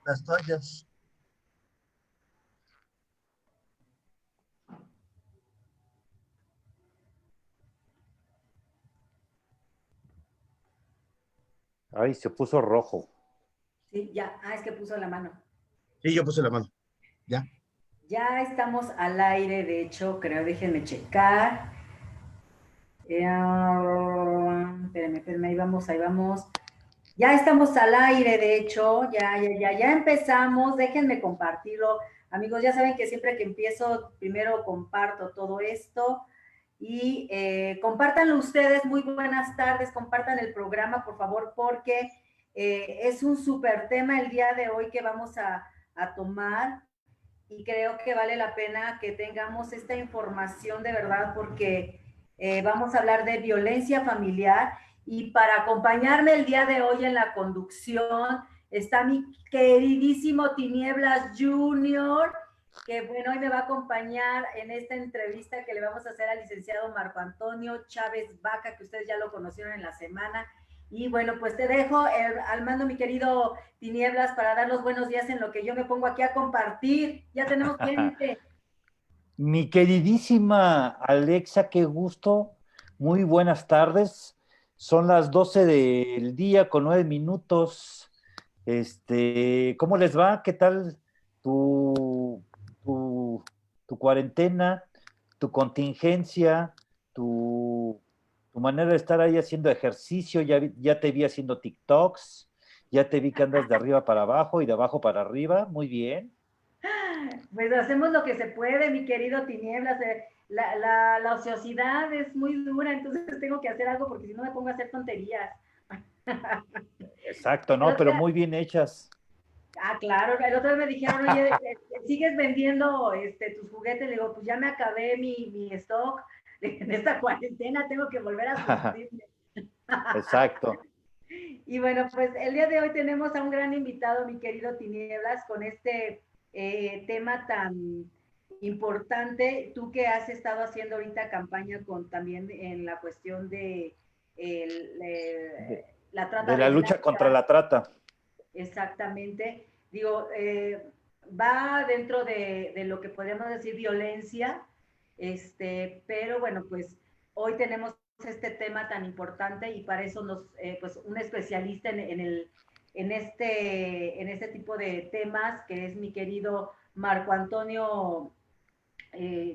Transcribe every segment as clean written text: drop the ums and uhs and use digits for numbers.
las toallas. Ay, se puso rojo. Sí, ya. Ah, es que puso la mano. Sí, yo puse la mano. Ya. Ya estamos al aire, de hecho, creo, déjenme checar. Espérenme, ahí vamos. Ya estamos al aire, de hecho, ya empezamos. Déjenme compartirlo. Amigos, ya saben que siempre que empiezo, primero comparto todo esto. Y compártanlo ustedes, muy buenas tardes, compartan el programa, por favor, porque es un súper tema el día de hoy que vamos a tomar y creo que vale la pena que tengamos esta información de verdad porque vamos a hablar de violencia familiar y para acompañarme el día de hoy en la conducción está mi queridísimo Tinieblas Junior, que bueno, hoy me va a acompañar en esta entrevista que le vamos a hacer al licenciado Marco Antonio Chávez Vaca, que ustedes ya lo conocieron en la semana. Y bueno, pues te dejo al mando, mi querido Tinieblas, para dar los buenos días en lo que yo me pongo aquí a compartir. Ya tenemos gente. Mi queridísima Alexa, qué gusto. Muy buenas tardes. Son las 12 del día con 9 minutos. ¿Cómo les va? ¿Qué tal tu, tu, tu cuarentena, tu contingencia, tu, tu manera de estar ahí haciendo ejercicio? Ya te vi haciendo TikToks, ya te vi que andas de arriba para abajo y de abajo para arriba. Muy bien. Pues hacemos lo que se puede, mi querido Tinieblas. La ociosidad es muy dura, entonces tengo que hacer algo porque si no me pongo a hacer tonterías. Exacto, El ¿no? otro Pero día, muy bien hechas. claro, el otro día me dijeron, oye, ¿sigues vendiendo tus juguetes? Le digo, pues ya me acabé mi stock. En esta cuarentena tengo que volver a surtirme. Exacto. Y bueno, pues el día de hoy tenemos a un gran invitado, mi querido Tinieblas, con este tema tan importante. Tú que has estado haciendo ahorita campaña con también en la cuestión de De, la trata de de la lucha contra blancas, la trata. exactamente. Digo, va dentro de lo que podríamos decir violencia, pero bueno, pues hoy tenemos este tema tan importante y para eso pues un especialista en este tipo de temas, que es mi querido Marco Antonio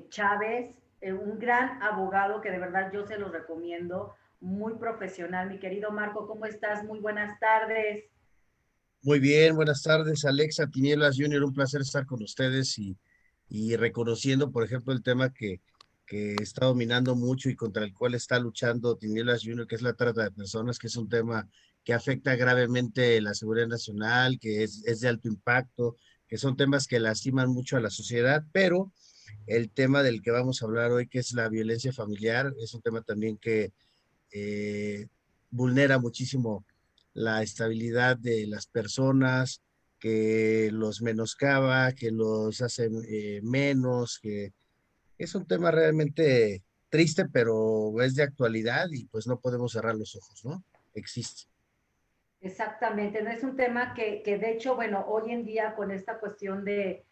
Chávez, un gran abogado que de verdad yo se los recomiendo, muy profesional. Mi querido Marco, ¿cómo estás? Muy buenas tardes. Muy bien, buenas tardes, Alexa, Tinieblas Junior, un placer estar con ustedes y reconociendo, por ejemplo, el tema que está dominando mucho y contra el cual está luchando Tinieblas Junior, que es la trata de personas, que es un tema que afecta gravemente la seguridad nacional, que es de alto impacto, que son temas que lastiman mucho a la sociedad, pero el tema del que vamos a hablar hoy, que es la violencia familiar, es un tema también que eh, vulnera muchísimo la estabilidad de las personas, que los menoscaba, que los hace menos, que es un tema realmente triste, pero es de actualidad y pues no podemos cerrar los ojos, ¿no? Existe. Exactamente, no es un tema que de hecho, bueno, hoy en día con esta cuestión del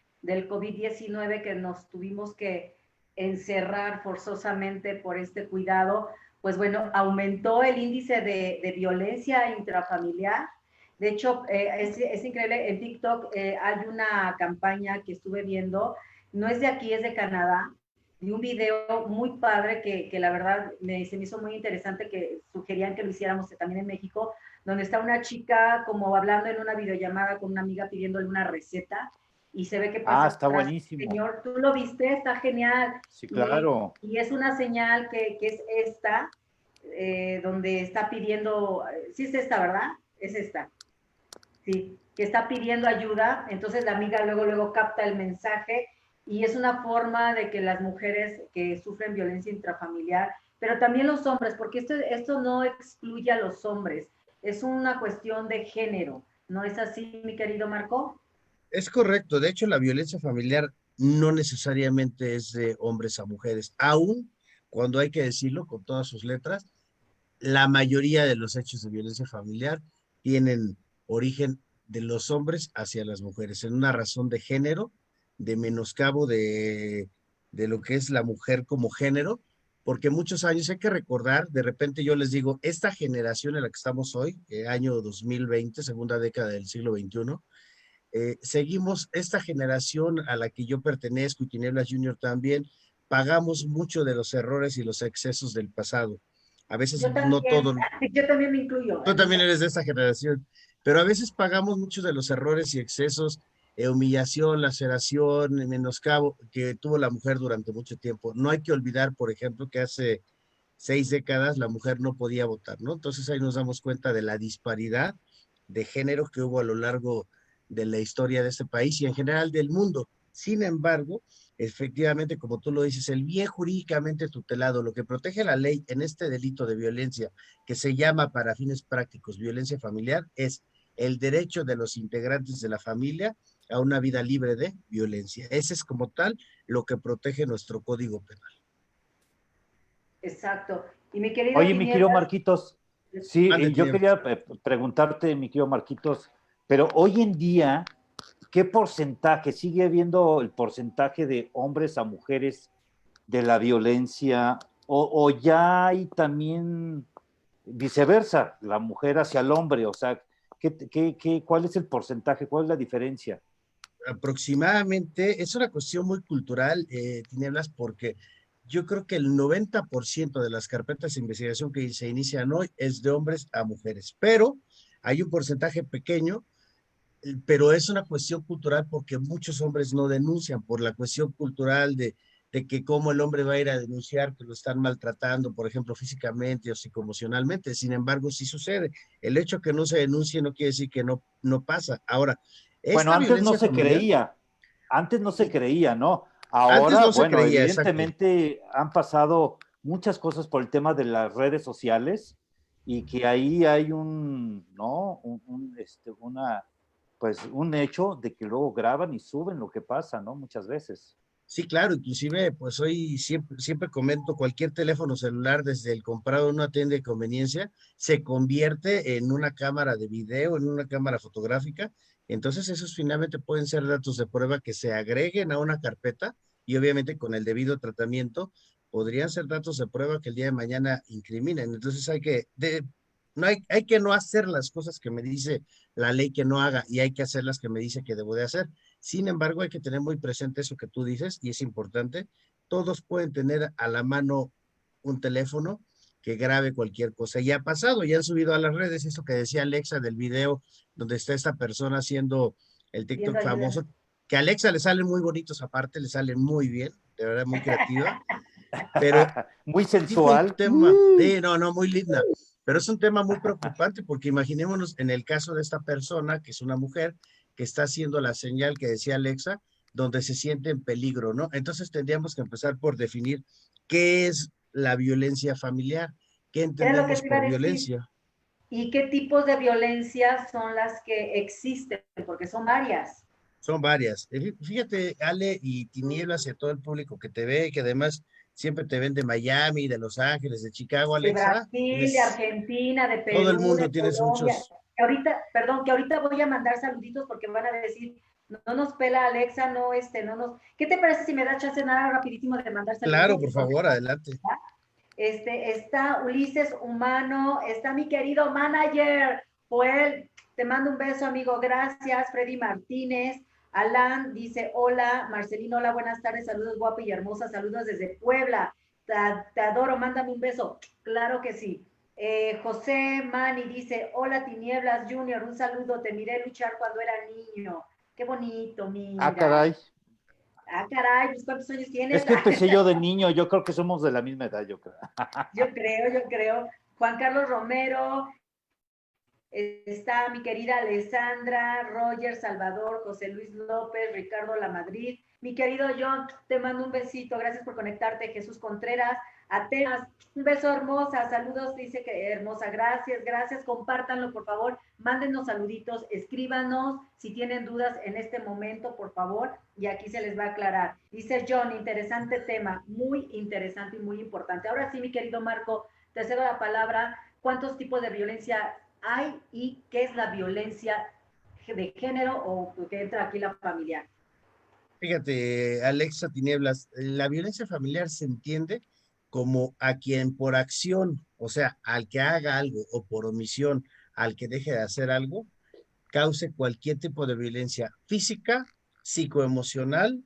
COVID-19 que nos tuvimos que encerrar forzosamente por este cuidado, pues bueno, aumentó el índice de violencia intrafamiliar. De hecho, es increíble, en TikTok hay una campaña que estuve viendo, no es de aquí, es de Canadá, de un video muy padre que la verdad se me hizo muy interesante, que sugerían que lo hiciéramos también en México, donde está una chica como hablando en una videollamada con una amiga pidiéndole una receta y se ve que Ah, pasa está atrás un buenísimo. señor, tú lo viste, está genial, Sí, y, claro. y es una señal que es esta, donde está pidiendo, sí es esta, ¿verdad? Es esta, sí, que está pidiendo ayuda, entonces la amiga luego capta el mensaje y es una forma de que las mujeres que sufren violencia intrafamiliar, pero también los hombres, porque esto no excluye a los hombres, es una cuestión de género, ¿no es así, mi querido Marco? Es correcto. De hecho, la violencia familiar no necesariamente es de hombres a mujeres, aun cuando hay que decirlo con todas sus letras, la mayoría de los hechos de violencia familiar tienen origen de los hombres hacia las mujeres, en una razón de género, de menoscabo de lo que es la mujer como género, porque muchos años hay que recordar, de repente yo les digo, esta generación en la que estamos hoy, año 2020, segunda década del siglo XXI, seguimos esta generación a la que yo pertenezco y Tinieblas Junior también, pagamos mucho de los errores y los excesos del pasado. A veces Yo no también, todo, yo también me incluyo tú en también esa. eres de esta generación, pero a veces pagamos muchos de los errores y excesos, humillación, laceración, menoscabo que tuvo la mujer durante mucho tiempo. No hay que olvidar, por ejemplo, que hace 6 décadas la mujer no podía votar, ¿no? Entonces ahí nos damos cuenta de la disparidad de género que hubo a lo largo de la historia de este país y en general del mundo. Sin embargo, efectivamente, como tú lo dices, el bien jurídicamente tutelado, lo que protege la ley en este delito de violencia, que se llama para fines prácticos violencia familiar, es el derecho de los integrantes de la familia a una vida libre de violencia. Ese es como tal lo que protege nuestro Código Penal. Exacto. Y mi querido Oye, mi querido Tinieblas, Marquitos, sí, Ande, yo Tinieblas. quería preguntarte, mi querido Marquitos, pero hoy en día, ¿qué porcentaje, sigue habiendo el porcentaje de hombres a mujeres de la violencia o ya hay también viceversa, la mujer hacia el hombre? O sea, ¿cuál es el porcentaje? ¿Cuál es la diferencia? Aproximadamente, es una cuestión muy cultural, Tinieblas, porque yo creo que el 90% de las carpetas de investigación que se inician hoy es de hombres a mujeres, pero hay un porcentaje pequeño, pero es una cuestión cultural porque muchos hombres no denuncian por la cuestión cultural de que cómo el hombre va a ir a denunciar que lo están maltratando, por ejemplo, físicamente o psicoemocionalmente. Sin embargo, sí sucede. El hecho que no se denuncie no quiere decir que no pasa. Ahora, Bueno, esta violencia familiar, antes no se y creía, ¿no? antes Ahora, no se bueno, creía, exacto. evidentemente han pasado muchas cosas por el tema de las redes sociales y que ahí hay ¿no? Pues un hecho de que luego graban y suben lo que pasa, ¿no? Muchas veces. Sí, claro, inclusive, pues hoy siempre comento, cualquier teléfono celular, desde el comprado en una tienda de conveniencia, se convierte en una cámara de video, en una cámara fotográfica. Entonces, esos finalmente pueden ser datos de prueba que se agreguen a una carpeta y obviamente con el debido tratamiento podrían ser datos de prueba que el día de mañana incriminen. Entonces, hay que no hacer las cosas que me dice la ley que no haga y hay que hacer las que me dice que debo de hacer. Sin embargo, hay que tener muy presente eso que tú dices y es importante. Todos pueden tener a la mano un teléfono que grabe cualquier cosa. Ya ha pasado, ya han subido a las redes eso que decía Alexa del video donde está esta persona haciendo el pidiendo TikTok ayuda. famoso, que a Alexa le salen muy bonitos aparte, le salen muy bien, de verdad muy creativa, pero Muy sí fue un sensual. tema, no, muy linda, pero es un tema muy preocupante porque imaginémonos en el caso de esta persona, que es una mujer, que está haciendo la señal que decía Alexa, donde se siente en peligro, ¿no? Entonces tendríamos que empezar por definir qué es la violencia familiar, qué Era lo que entendemos te iba por a decir. violencia. ¿Y qué tipos de violencia son las que existen? Porque son varias. Son varias. Fíjate, Ale y Tinieblas y a todo el público que te ve, que además siempre te ven de Miami, de Los Ángeles, de Chicago, De Alexa, Brasil, de Argentina, de todo el Perú, mundo de tienes Colombia. muchos. Que ahorita, perdón, que ahorita voy a mandar saluditos porque van a decir, no, no nos pela Alexa, no, no nos. ¿Qué te parece si me da chance nada rapidísimo de mandar Claro, saluditos? por favor, adelante. Está Ulises Humano, está mi querido manager, Joel, te mando un beso, amigo, gracias. Freddy Martínez, Alan dice, hola, Marcelino, hola, buenas tardes, saludos guapa y hermosa, saludos desde Puebla, te adoro, mándame un beso, claro que sí. José Mani dice, hola Tinieblas Junior, un saludo, te miré luchar cuando era niño, qué bonito, Ah, mira. caray. Ah, caray, pues ¿cuántos años Es tienes? que empecé yo de niño, yo creo que somos de la misma edad, yo creo. Yo creo. Juan Carlos Romero, está mi querida Alessandra, Roger, Salvador, José Luis López, Ricardo Lamadrid. Mi querido John, te mando un besito, gracias por conectarte. Jesús Contreras, Atenas, un beso hermosa, saludos, dice que hermosa, gracias, compártanlo por favor, mándenos saluditos, escríbanos si tienen dudas en este momento, por favor, y aquí se les va a aclarar. Dice John, interesante tema, muy interesante y muy importante. Ahora sí, mi querido Marco, te cedo la palabra. ¿Cuántos tipos de violencia hay y qué es la violencia de género o que entra aquí la familiar? Fíjate, Alexa Tinieblas, la violencia familiar se entiende como a quien por acción, o sea, al que haga algo o por omisión, al que deje de hacer algo, cause cualquier tipo de violencia física, psicoemocional,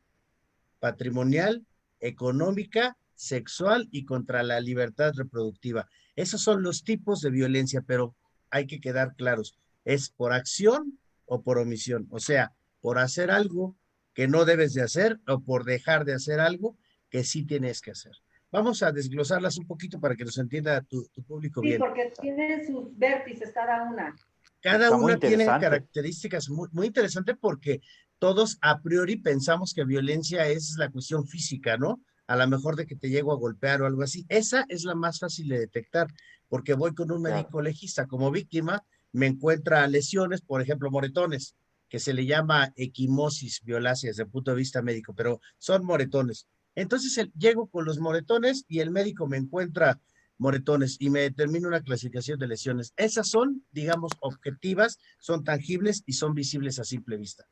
patrimonial, económica, sexual y contra la libertad reproductiva. Esos son los tipos de violencia, pero hay que quedar claros. Es por acción o por omisión. O sea, por hacer algo que no debes de hacer o por dejar de hacer algo que sí tienes que hacer. Vamos a desglosarlas un poquito para que nos entienda tu público Sí, bien. porque tienen sus vértices cada una. Cada Está muy una tiene interesante. características muy interesantes porque todos a priori pensamos que violencia es la cuestión física, ¿no? A lo mejor de que te llego a golpear o algo así. Esa es la más fácil de detectar porque voy con un Claro. médico legista como víctima, me encuentra lesiones, por ejemplo, moretones, que se le llama equimosis violácea desde el punto de vista médico, pero son moretones. Entonces llego con los moretones y el médico me encuentra moretones y me determina una clasificación de lesiones. Esas son, digamos, objetivas, son tangibles y son visibles a simple vista.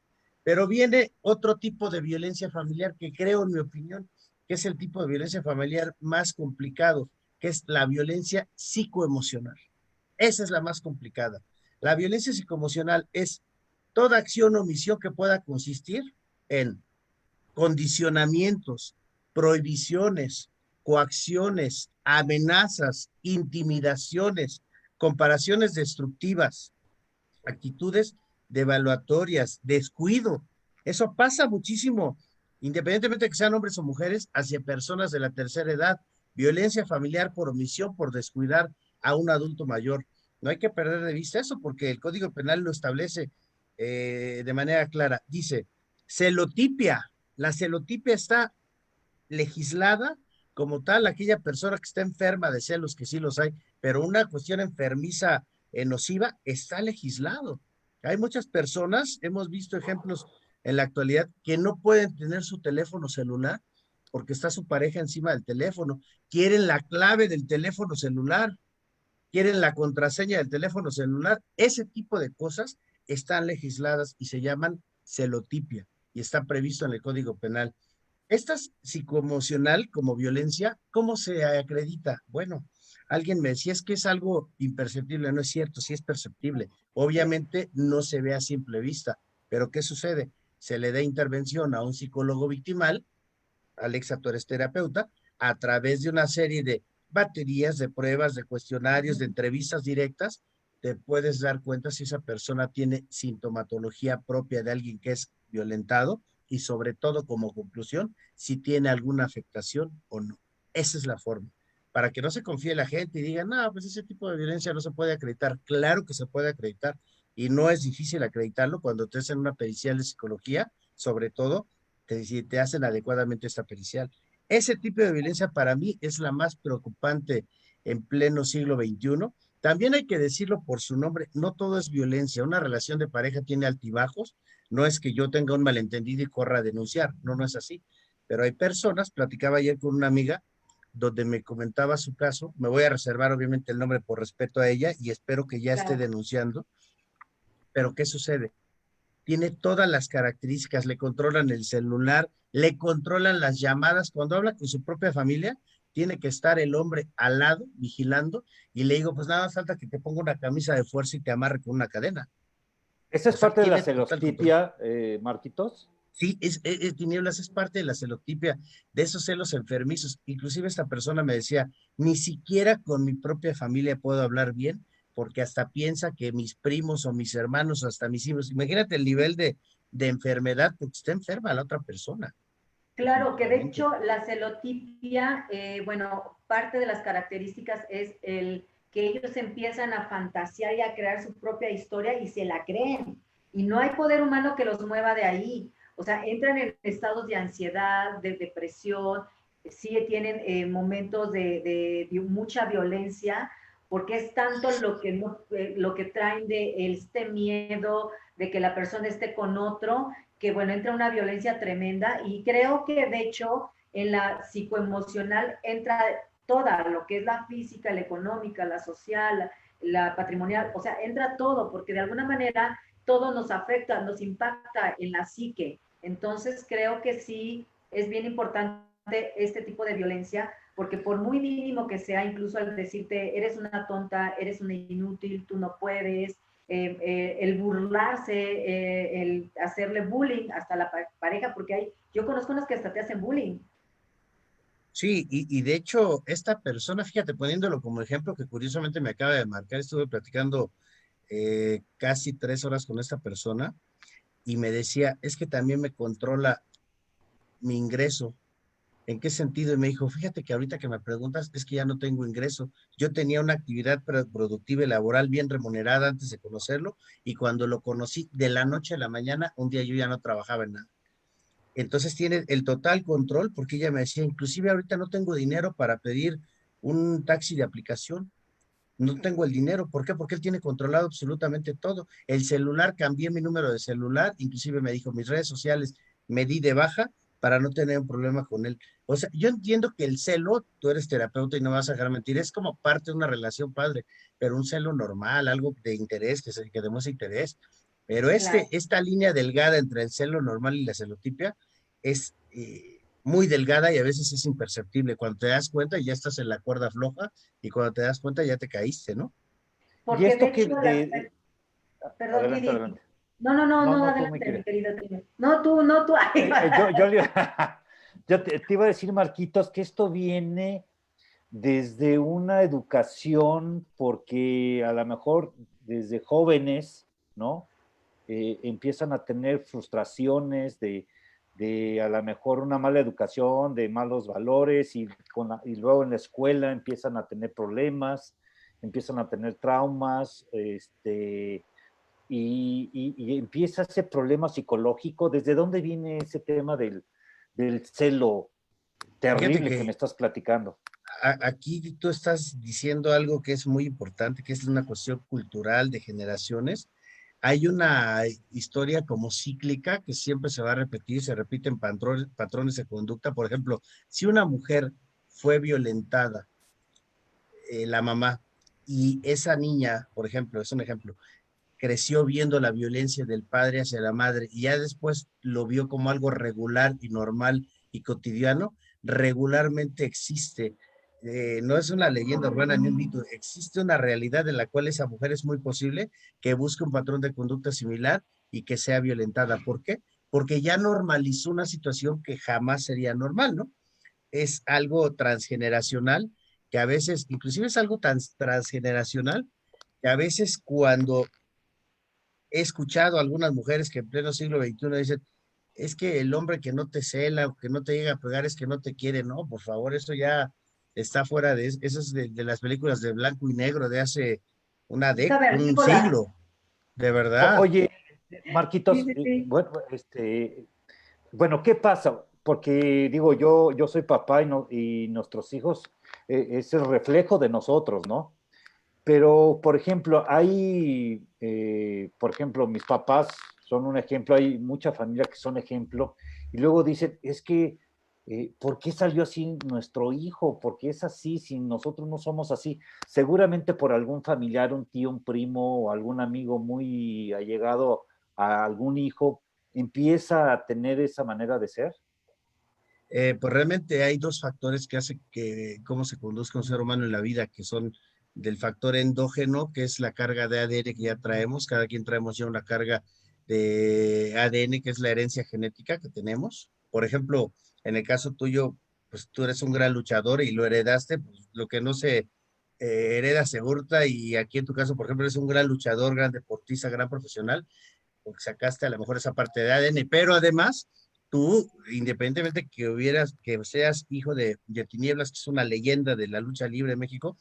Pero viene otro tipo de violencia familiar que creo, en mi opinión, que es el tipo de violencia familiar más complicado, que es la violencia psicoemocional. Esa es la más complicada. La violencia psicoemocional es toda acción o omisión que pueda consistir en condicionamientos, prohibiciones, coacciones, amenazas, intimidaciones, comparaciones destructivas, actitudes devaluatorias, descuido. Eso pasa muchísimo, independientemente de que sean hombres o mujeres, hacia personas de la tercera edad. Violencia familiar por omisión, por descuidar a un adulto mayor. No hay que perder de vista eso porque el Código Penal lo establece de manera clara. Dice, celotipia. La celotipia está legislada como tal aquella persona que está enferma de celos, que sí los hay, pero una cuestión enfermiza nociva está legislado. Hay muchas personas, hemos visto ejemplos en la actualidad, que no pueden tener su teléfono celular porque está su pareja encima del teléfono, quieren la clave del teléfono celular, quieren la contraseña del teléfono celular. Ese tipo de cosas están legisladas y se llaman celotipia y está previsto en el Código Penal. Esta es psicoemocional como violencia, ¿cómo se acredita? Bueno, alguien me decía, es que es algo imperceptible, no es cierto, sí es perceptible. Obviamente no se ve a simple vista, pero ¿qué sucede? Se le da intervención a un psicólogo victimal, Alexa, tú eres terapeuta, a través de una serie de baterías, de pruebas, de cuestionarios, de entrevistas directas, te puedes dar cuenta si esa persona tiene sintomatología propia de alguien que es violentado y sobre todo como conclusión, si tiene alguna afectación o no. Esa es la forma. Para que no se confíe la gente y diga, no, pues ese tipo de violencia no se puede acreditar. Claro que se puede acreditar y no es difícil acreditarlo cuando te hacen una pericial de psicología, sobre todo si te hacen adecuadamente esta pericial. Ese tipo de violencia para mí es la más preocupante en pleno siglo XXI. También hay que decirlo por su nombre, no todo es violencia. Una relación de pareja tiene altibajos, no es que yo tenga un malentendido y corra a denunciar, no, no es así. Pero hay personas, platicaba ayer con una amiga, donde me comentaba su caso, me voy a reservar obviamente el nombre por respeto a ella y espero que ya esté Claro. denunciando, pero ¿qué sucede? Tiene todas las características, le controlan el celular, le controlan las llamadas. Cuando habla con su propia familia, tiene que estar el hombre al lado, vigilando, y le digo, pues nada más falta que te ponga una camisa de fuerza y te amarre con una cadena. ¿Esa O es sea, parte de la tiene total control. celostipia, Marquitos? Sí, tinieblas es parte de la celotipia, de esos celos enfermizos. Inclusive esta persona me decía, ni siquiera con mi propia familia puedo hablar bien, porque hasta piensa que mis primos o mis hermanos, hasta mis hijos, imagínate el nivel de enfermedad, porque está enferma la otra persona, Claro, que de definitivamente. hecho la celotipia, bueno, parte de las características es el que ellos empiezan a fantasear y a crear su propia historia y se la creen. Y no hay poder humano que los mueva de ahí. O sea, entran en estados de ansiedad, de depresión, sí tienen momentos de mucha violencia, porque es tanto lo que, no, lo que traen de este miedo de que la persona esté con otro, que bueno, entra una violencia tremenda y creo que de hecho en la psicoemocional entra toda lo que es la física, la económica, la social, la patrimonial, o sea, entra todo, porque de alguna manera todo nos afecta, nos impacta en la psique. Entonces creo que sí es bien importante este tipo de violencia, porque por muy mínimo que sea, incluso al decirte, eres una tonta, eres una inútil, tú no puedes, el burlarse, el hacerle bullying hasta la pareja, porque yo conozco unos que hasta te hacen bullying. Sí, y de hecho, esta persona, fíjate, poniéndolo como ejemplo, que curiosamente me acaba de marcar, estuve platicando casi 3 horas con esta persona y me decía, es que también me controla mi ingreso. ¿En qué sentido? Y me dijo, fíjate que ahorita que me preguntas, es que ya no tengo ingreso. Yo tenía una actividad productiva y laboral bien remunerada antes de conocerlo, y cuando lo conocí, de la noche a la mañana, un día yo ya no trabajaba en nada. Entonces tiene el total control, porque ella me decía, inclusive ahorita no tengo dinero para pedir un taxi de aplicación. No tengo el dinero. ¿Por qué? Porque él tiene controlado absolutamente todo. El celular, cambié mi número de celular, inclusive me dijo mis redes sociales, me di de baja para no tener un problema con él. O sea, yo entiendo que el celo, tú eres terapeuta y no me vas a dejar mentir, es como parte de una relación padre, pero un celo normal, algo de interés, que demuestre interés. Pero Claro. esta línea delgada entre el celo normal y la celotipia es muy delgada y a veces es imperceptible. Cuando te das cuenta ya estás en la cuerda floja y cuando te das cuenta ya te caíste, ¿no? Y Porque de esto que hecho, perdón, adelante, Didi. adelante. No, No, no, tú, mi adelante, mi querida. querido Tino. No, tú. Ay, Yo te iba a decir, Marquitos, que esto viene desde una educación, porque a lo mejor desde jóvenes, ¿no? Empiezan a tener frustraciones de a lo mejor una mala educación, de malos valores, y luego en la escuela empiezan a tener problemas, empiezan a tener traumas, y empieza ese problema psicológico. ¿Desde dónde viene ese tema del celo Fíjate terrible que me que estás platicando? aquí tú estás diciendo algo que es muy importante, que es una cuestión cultural de generaciones. Hay una historia como cíclica que siempre se va a repetir, se repiten patrones de conducta. Por ejemplo, si una mujer fue violentada, la mamá, y esa niña, por ejemplo, es un ejemplo, creció viendo la violencia del padre hacia la madre y ya después lo vio como algo regular y normal y cotidiano, regularmente existe. No es una leyenda urbana ni un mito, existe una realidad en la cual esa mujer es muy posible que busque un patrón de conducta similar y que sea violentada. ¿Por qué? Porque ya normalizó una situación que jamás sería normal, ¿no? Es algo transgeneracional, que a veces, inclusive es algo tan transgeneracional, que a veces cuando he escuchado a algunas mujeres que en pleno siglo XXI dicen, es que el hombre que no te cela o que no te llega a pegar es que no te quiere. No, por favor, eso ya está fuera eso es de las películas de blanco y negro de hace es un cavernícola. siglo, de verdad. Oye, Sí, Marquitos, sí, sí. bueno, ¿qué pasa? Porque digo, yo soy papá, y nuestros hijos es el reflejo de nosotros, ¿no? Pero, por ejemplo, por ejemplo, mis papás son un ejemplo, hay mucha familia que son ejemplo, y luego dicen, es que, ¿por qué salió así nuestro hijo? ¿Por qué es así si nosotros no somos así? Seguramente por algún familiar, un tío, un primo o algún amigo muy allegado a algún hijo empieza a tener esa manera de ser. Pues realmente hay dos factores que hacen que cómo se conduzca un ser humano en la vida, que son del factor endógeno, que es la carga de ADN que ya traemos. Cada quien traemos ya una carga de ADN, que es la herencia genética que tenemos. Por ejemplo, en el caso tuyo, pues tú eres un gran luchador y lo heredaste, pues lo que no se hereda se hurta, y aquí en tu caso, por ejemplo, eres un gran luchador, gran deportista, gran profesional, porque sacaste a lo mejor esa parte de ADN, pero además tú, independientemente que seas hijo de Tinieblas, que es una leyenda de la lucha libre en México,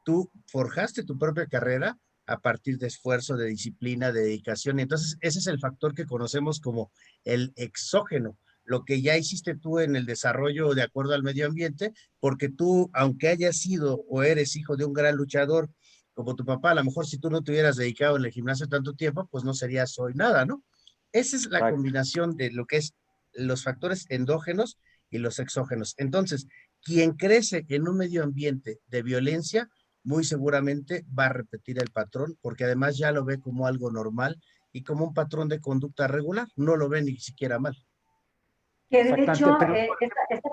tú forjaste tu propia carrera a partir de esfuerzo, de disciplina, de dedicación. Entonces, ese es el factor que conocemos como el exógeno, lo que ya hiciste tú en el desarrollo de acuerdo al medio ambiente, porque tú, aunque hayas sido o eres hijo de un gran luchador como tu papá, a lo mejor si tú no te hubieras dedicado en el gimnasio tanto tiempo, pues no serías hoy nada, ¿no? Esa es la Exacto. combinación de lo que es los factores endógenos y los exógenos. Entonces, quien crece en un medio ambiente de violencia, muy seguramente va a repetir el patrón, porque además ya lo ve como algo normal y como un patrón de conducta regular, no lo ve ni siquiera mal. Que de Exactamente, hecho, pero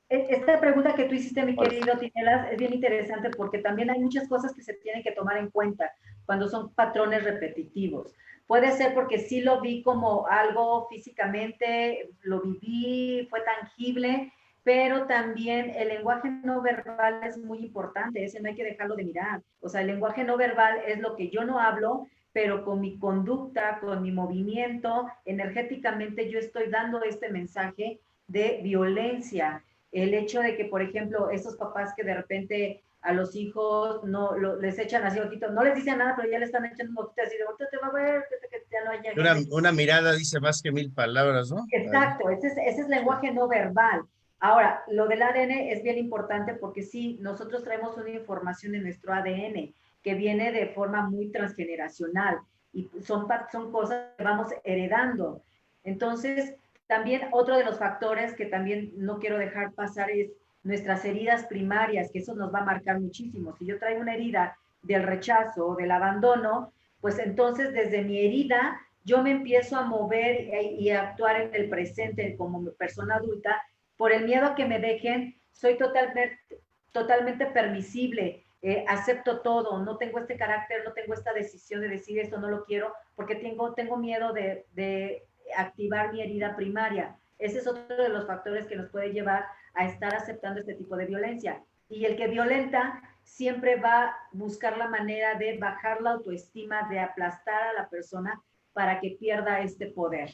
esta pregunta que tú hiciste, mi ahora, querido Tinelas, es bien interesante porque también hay muchas cosas que se tienen que tomar en cuenta cuando son patrones repetitivos. Puede ser porque sí lo vi como algo físicamente, lo viví, fue tangible, pero también el lenguaje no verbal es muy importante, ese no hay que dejarlo de mirar. O sea, el lenguaje no verbal es lo que yo no hablo, pero con mi conducta, con mi movimiento, energéticamente yo estoy dando este mensaje de violencia. El hecho de que, por ejemplo, esos papás que de repente a los hijos no les echan así ojito, no les dicen nada, pero ya le están echando un ojito así de ahorita te va a ver, que ya no haya gente. Una mirada dice más que 1000 palabras, ¿no? Ahí. Exacto, ese es lenguaje no verbal. Ahora, lo del ADN es bien importante porque sí, nosotros traemos una información en nuestro ADN que viene de forma muy transgeneracional y son cosas que vamos heredando. Entonces, también otro de los factores que también no quiero dejar pasar es nuestras heridas primarias, que eso nos va a marcar muchísimo. Si yo traigo una herida del rechazo o del abandono, pues entonces desde mi herida yo me empiezo a mover y a actuar en el presente como persona adulta por el miedo a que me dejen, soy totalmente permisible, acepto todo, no tengo este carácter, no tengo esta decisión de decir esto, no lo quiero, porque tengo miedo de activar mi herida primaria. Ese es otro de los factores que nos puede llevar a estar aceptando este tipo de violencia. Y el que violenta siempre va a buscar la manera de bajar la autoestima, de aplastar a la persona para que pierda este poder.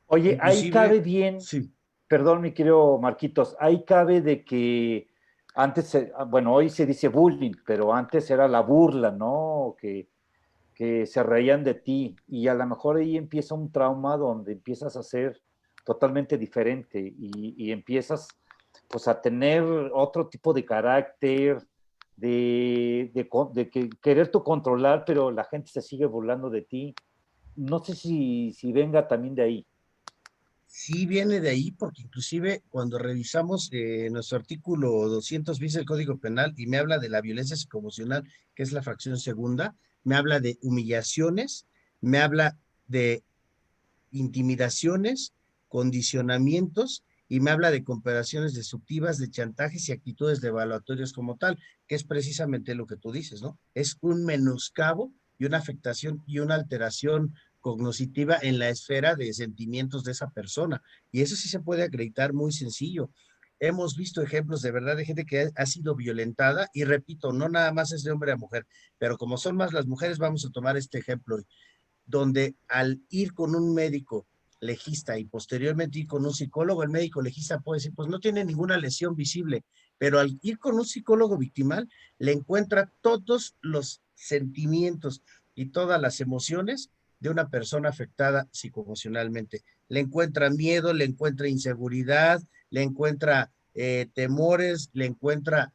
oye, ahí cabe Inclusive, bien, sí, perdón, mi querido Marquitos, ahí cabe de que antes, bueno, hoy se dice bullying, pero antes era la burla, ¿no? Que se reían de ti y a lo mejor ahí empieza un trauma donde empiezas a ser totalmente diferente y empiezas pues a tener otro tipo de carácter, de querer tú controlar, pero la gente se sigue burlando de ti. No sé si venga también de ahí. sí viene de ahí, porque inclusive cuando revisamos nuestro artículo 200 bis del Código Penal y me habla de la violencia psicoemocional, que es la fracción segunda, me habla de humillaciones, me habla de intimidaciones, condicionamientos y me habla de comparaciones destructivas, de chantajes y actitudes devaluatorias como tal, que es precisamente lo que tú dices, ¿no? Es un menoscabo y una afectación y una alteración cognitiva en la esfera de sentimientos de esa persona. Y eso sí se puede acreditar muy sencillo. Hemos visto ejemplos de verdad de gente que ha sido violentada y repito, no nada más es de hombre a mujer, pero como son más las mujeres, vamos a tomar este ejemplo donde al ir con un médico legista y posteriormente ir con un psicólogo, el médico legista puede decir, pues no tiene ninguna lesión visible, pero al ir con un psicólogo victimal, le encuentra todos los sentimientos y todas las emociones de una persona afectada psicoemocionalmente. Le encuentra miedo, le encuentra inseguridad, le encuentra temores, le encuentra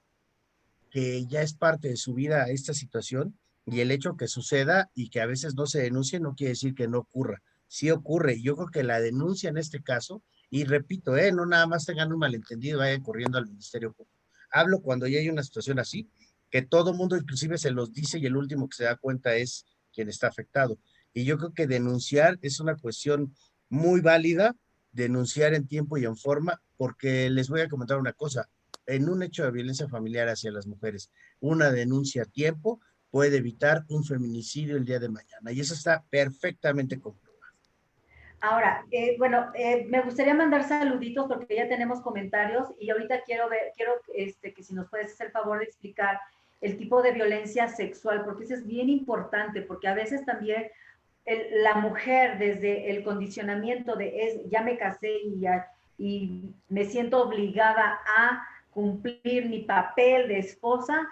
que ya es parte de su vida esta situación y el hecho que suceda y que a veces no se denuncie no quiere decir que no ocurra. Sí ocurre. Yo creo que la denuncia en este caso, y repito, no nada más tengan un malentendido, vayan corriendo al Ministerio Público. Hablo cuando ya hay una situación así, que todo mundo inclusive se los dice y el último que se da cuenta es quien está afectado. Y yo creo que denunciar es una cuestión muy válida, denunciar en tiempo y en forma, porque les voy a comentar una cosa, en un hecho de violencia familiar hacia las mujeres, una denuncia a tiempo puede evitar un feminicidio el día de mañana. Y eso está perfectamente comprobado. Ahora, bueno, me gustaría mandar saluditos porque ya tenemos comentarios y ahorita quiero que si nos puedes hacer el favor de explicar el tipo de violencia sexual, porque eso es bien importante, porque a veces también la mujer desde el condicionamiento ya me casé y me siento obligada a cumplir mi papel de esposa,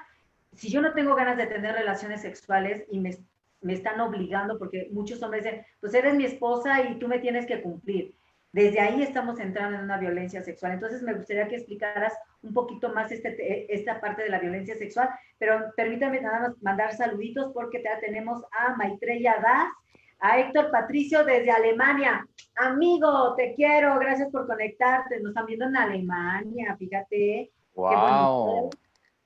si yo no tengo ganas de tener relaciones sexuales y me están obligando, porque muchos hombres dicen, pues eres mi esposa y tú me tienes que cumplir. Desde ahí estamos entrando en una violencia sexual. Entonces me gustaría que explicaras un poquito más esta parte de la violencia sexual, pero permítame nada más mandar saluditos porque ya tenemos a Maitreya Das, a Héctor Patricio desde Alemania. Amigo, te quiero, gracias por conectarte. Nos están viendo en Alemania, fíjate, qué Wow. bonito.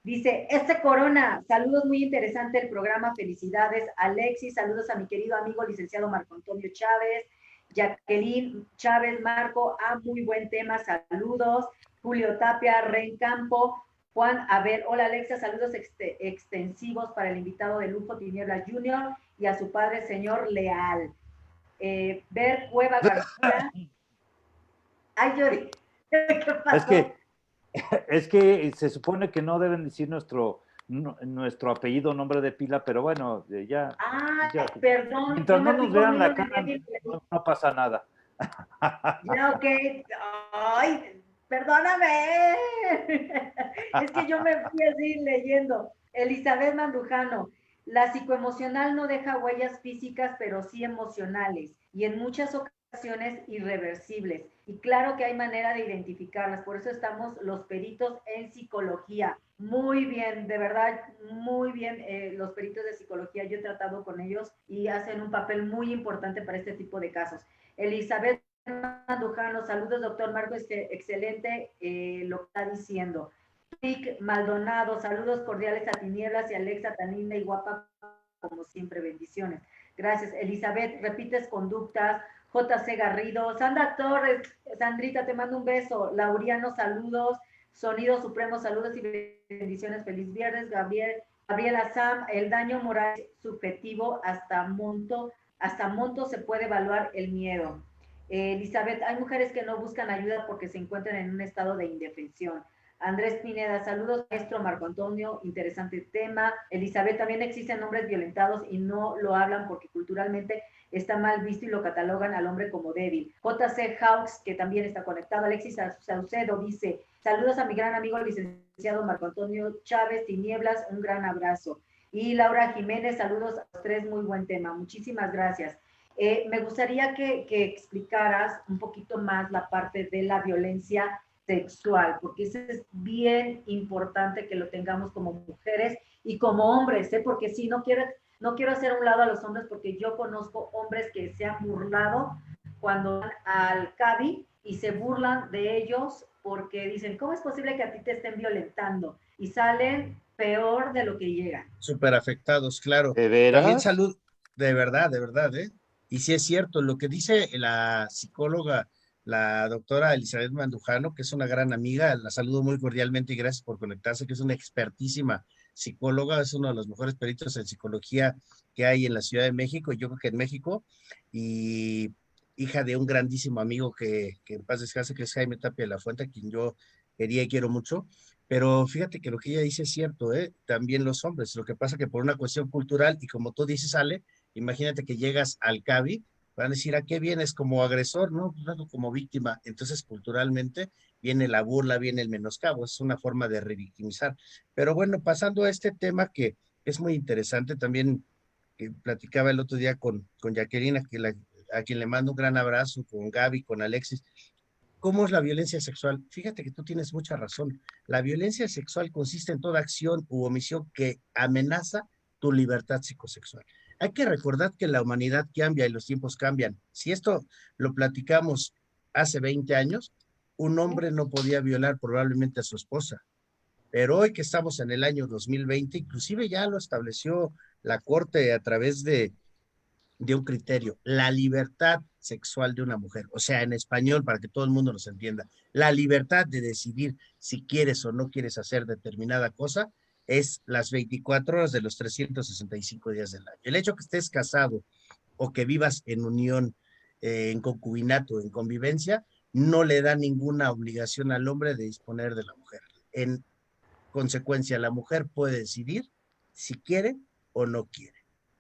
Dice, Corona, saludos, muy interesante el programa, felicidades. Alexis, saludos a mi querido amigo licenciado Marco Antonio Chávez. Jacqueline Chávez, Marco, muy buen tema, saludos. Julio Tapia, Reencampo. Juan, a ver, hola Alexa, saludos extensivos para el invitado de lujo Tinieblas Junior y a su padre, señor Leal. Ver Cueva García. Ay, Yori, ¿qué pasó? Es que se supone que no deben decir nuestro apellido, nombre de pila, pero bueno, ya. Perdón. Mientras no nos vean la cara, no pasa nada. Ya, ok. Ay, perdóname. Es que yo me fui así leyendo. Elizabeth Mandujano, la psicoemocional no deja huellas físicas, pero sí emocionales y en muchas ocasiones irreversibles. Y claro que hay manera de identificarlas, por eso estamos los peritos en psicología. Muy bien, de verdad, muy bien los peritos de psicología. Yo he tratado con ellos y hacen un papel muy importante para este tipo de casos. Elizabeth Mandujano, saludos, doctor Marco, excelente lo que está diciendo. Rick Maldonado, saludos cordiales a Tinieblas y Alexa, tan linda y guapa como siempre, bendiciones. Gracias. Elizabeth, repites conductas. JC Garrido, Sandra Torres, Sandrita, te mando un beso. Lauriano, saludos. Sonido Supremo, saludos y bendiciones. Feliz viernes. Gabriela Sam, el daño moral subjetivo hasta monto se puede evaluar el miedo. Elizabeth, hay mujeres que no buscan ayuda porque se encuentran en un estado de indefensión. Andrés Pineda, saludos, maestro Marco Antonio, interesante tema. Elizabeth, también existen hombres violentados y no lo hablan porque culturalmente está mal visto y lo catalogan al hombre como débil. JC Hawks, que también está conectado. Alexis Saucedo dice, saludos a mi gran amigo el licenciado Marco Antonio Chávez, Tinieblas, un gran abrazo. Y Laura Jiménez, saludos a los tres, muy buen tema, muchísimas gracias. Me gustaría que explicaras un poquito más la parte de la violencia sexual, porque eso es bien importante que lo tengamos como mujeres y como hombres, porque sí, no quiero hacer a un lado a los hombres, porque yo conozco hombres que se han burlado cuando van al CABI y se burlan de ellos porque dicen, ¿cómo es posible que a ti te estén violentando? Y salen peor de lo que llegan. Súper afectados, claro. ¿De veras? También salud, de verdad, ¿eh? Y sí es cierto, lo que dice la psicóloga, la doctora Elizabeth Mandujano, que es una gran amiga, la saludo muy cordialmente y gracias por conectarse, que es una expertísima psicóloga, es uno de los mejores peritos en psicología que hay en la Ciudad de México, y yo creo que en México, y hija de un grandísimo amigo que en paz descanse, que es Jaime Tapia de la Fuente, a quien yo quería y quiero mucho. Pero fíjate que lo que ella dice es cierto, ¿eh? También los hombres. Lo que pasa que por una cuestión cultural, y como tú dices, Ale, imagínate que llegas al CABI, van a decir, ¿a qué vienes? Como agresor, ¿no? No, como víctima. Entonces, culturalmente, viene la burla, viene el menoscabo, es una forma de revictimizar. Pero bueno, pasando a este tema que es muy interesante, también que platicaba el otro día con Jacqueline, a quien le mando un gran abrazo, con Gaby, con Alexis. ¿Cómo es la violencia sexual? Fíjate que tú tienes mucha razón. La violencia sexual consiste en toda acción u omisión que amenaza tu libertad psicosexual. Hay que recordar que la humanidad cambia y los tiempos cambian. Si esto lo platicamos hace 20 años, un hombre no podía violar probablemente a su esposa. Pero hoy que estamos en el año 2020, inclusive ya lo estableció la Corte a través de un criterio, la libertad sexual de una mujer, o sea, en español para que todo el mundo nos entienda, la libertad de decidir si quieres o no quieres hacer determinada cosa es las 24 horas de los 365 días del año. El hecho que estés casado o que vivas en unión, en concubinato, en convivencia, no le da ninguna obligación al hombre de disponer de la mujer. En consecuencia, la mujer puede decidir si quiere o no quiere.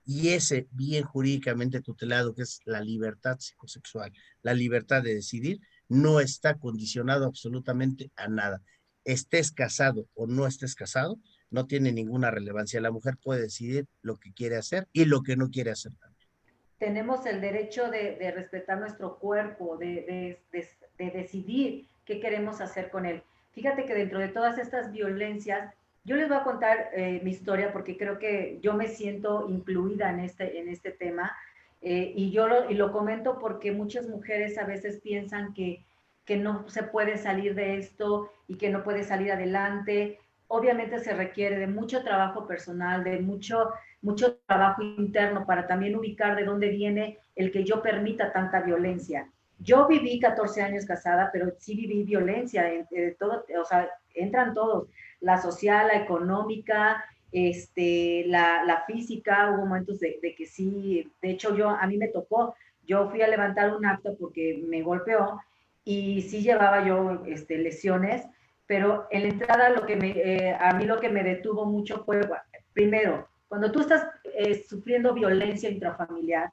Y ese bien jurídicamente tutelado, que es la libertad psicosexual, la libertad de decidir, no está condicionado absolutamente a nada. Estés casado o no estés casado, no tiene ninguna relevancia. La mujer puede decidir lo que quiere hacer y lo que no quiere hacer también. Tenemos el derecho de respetar nuestro cuerpo, de decidir qué queremos hacer con él. Fíjate que dentro de todas estas violencias, yo les voy a contar mi historia porque creo que yo me siento incluida en este tema y lo comento porque muchas mujeres a veces piensan que no se puede salir de esto y que no puede salir adelante, obviamente se requiere de mucho trabajo personal, de mucho trabajo interno para también ubicar de dónde viene el que yo permita tanta violencia. Yo viví 14 años casada, pero sí viví violencia, todo, o sea, entran todos, la social, la económica, la física, hubo momentos de que sí, de hecho a mí me tocó, yo fui a levantar un acta porque me golpeó y sí llevaba yo lesiones, pero en la entrada a mí lo que me detuvo mucho fue, primero, cuando tú estás sufriendo violencia intrafamiliar,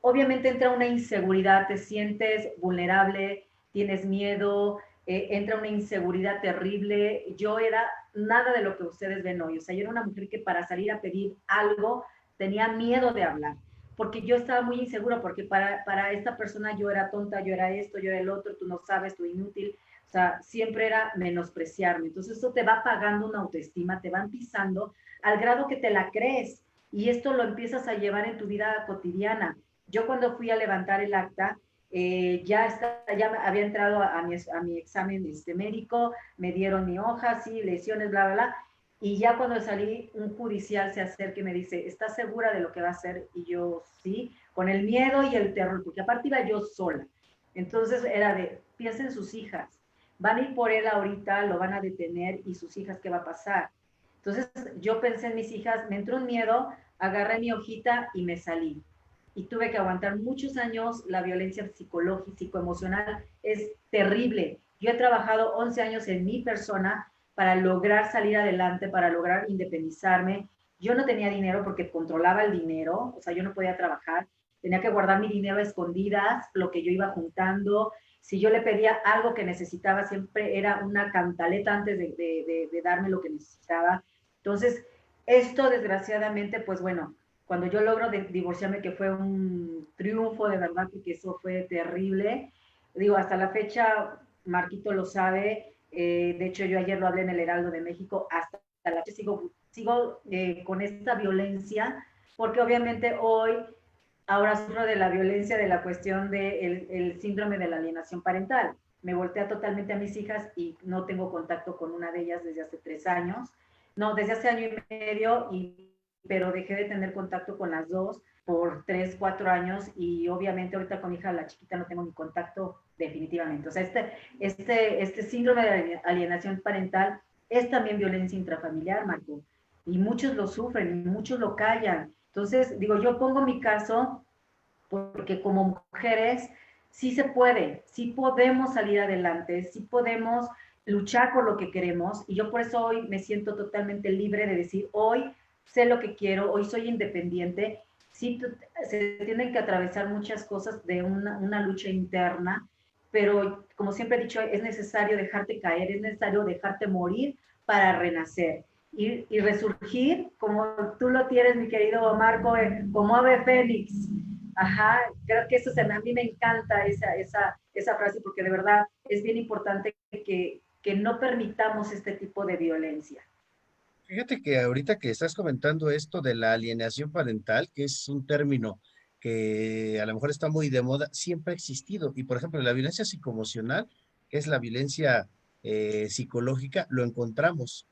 obviamente entra una inseguridad, te sientes vulnerable, tienes miedo, entra una inseguridad terrible. Yo era nada de lo que ustedes ven hoy. O sea, yo era una mujer que para salir a pedir algo tenía miedo de hablar, porque yo estaba muy insegura, porque para esta persona yo era tonta, yo era esto, yo era el otro, tú no sabes, tú inútil. O sea, siempre era menospreciarme. Entonces, esto te va pagando una autoestima, te van pisando al grado que te la crees. Y esto lo empiezas a llevar en tu vida cotidiana. Yo cuando fui a levantar el acta, ya había entrado a mi examen médico, me dieron mi hoja, sí, lesiones, bla, bla, bla, y ya cuando salí, un judicial se acerca y me dice, ¿estás segura de lo que va a hacer? Y yo, sí, con el miedo y el terror, porque aparte iba yo sola. Entonces era piensa en sus hijas, van a ir por él ahorita, lo van a detener, y sus hijas, ¿qué va a pasar? Entonces yo pensé en mis hijas, me entró un miedo, agarré mi hojita y me salí, y tuve que aguantar muchos años. La violencia psicológica, psicoemocional es terrible. Yo he trabajado 11 años en mi persona para lograr salir adelante, para lograr independizarme. Yo no tenía dinero porque controlaba el dinero, o sea, yo no podía trabajar, tenía que guardar mi dinero a escondidas, lo que yo iba juntando. Si yo le pedía algo que necesitaba, siempre era una cantaleta antes de darme lo que necesitaba. Entonces, esto desgraciadamente, pues bueno, cuando yo logro divorciarme, que fue un triunfo de verdad, porque eso fue terrible. Digo, hasta la fecha, Marquito lo sabe, de hecho yo ayer lo hablé en el Heraldo de México, hasta la fecha sigo con esta violencia, porque obviamente hoy, ahora sufro de la violencia de la cuestión del el síndrome de la alienación parental. Me voltea totalmente a mis hijas y no tengo contacto con una de ellas desde hace 3 años. No, desde hace año y medio, pero dejé de tener contacto con las dos por 3, 4 años, y obviamente ahorita con mi hija, la chiquita, no tengo ni contacto definitivamente. O sea, este síndrome de alienación parental es también violencia intrafamiliar, Marco, y muchos lo sufren y muchos lo callan. Entonces, digo, yo pongo mi caso porque como mujeres sí se puede, sí podemos salir adelante, sí podemos luchar por lo que queremos, y yo por eso hoy me siento totalmente libre de decir, hoy sé lo que quiero, hoy soy independiente. Sí, se tienen que atravesar muchas cosas de una lucha interna, pero como siempre he dicho, es necesario dejarte caer, es necesario dejarte morir para renacer y resurgir como tú lo tienes, mi querido Marco, como ave fénix. Ajá, creo que a mí me encanta esa frase, porque de verdad es bien importante que no permitamos este tipo de violencia. Fíjate que ahorita que estás comentando esto de la alienación parental, que es un término que a lo mejor está muy de moda, siempre ha existido. Y por ejemplo, la violencia psicoemocional, que es la violencia psicológica, lo encontramos.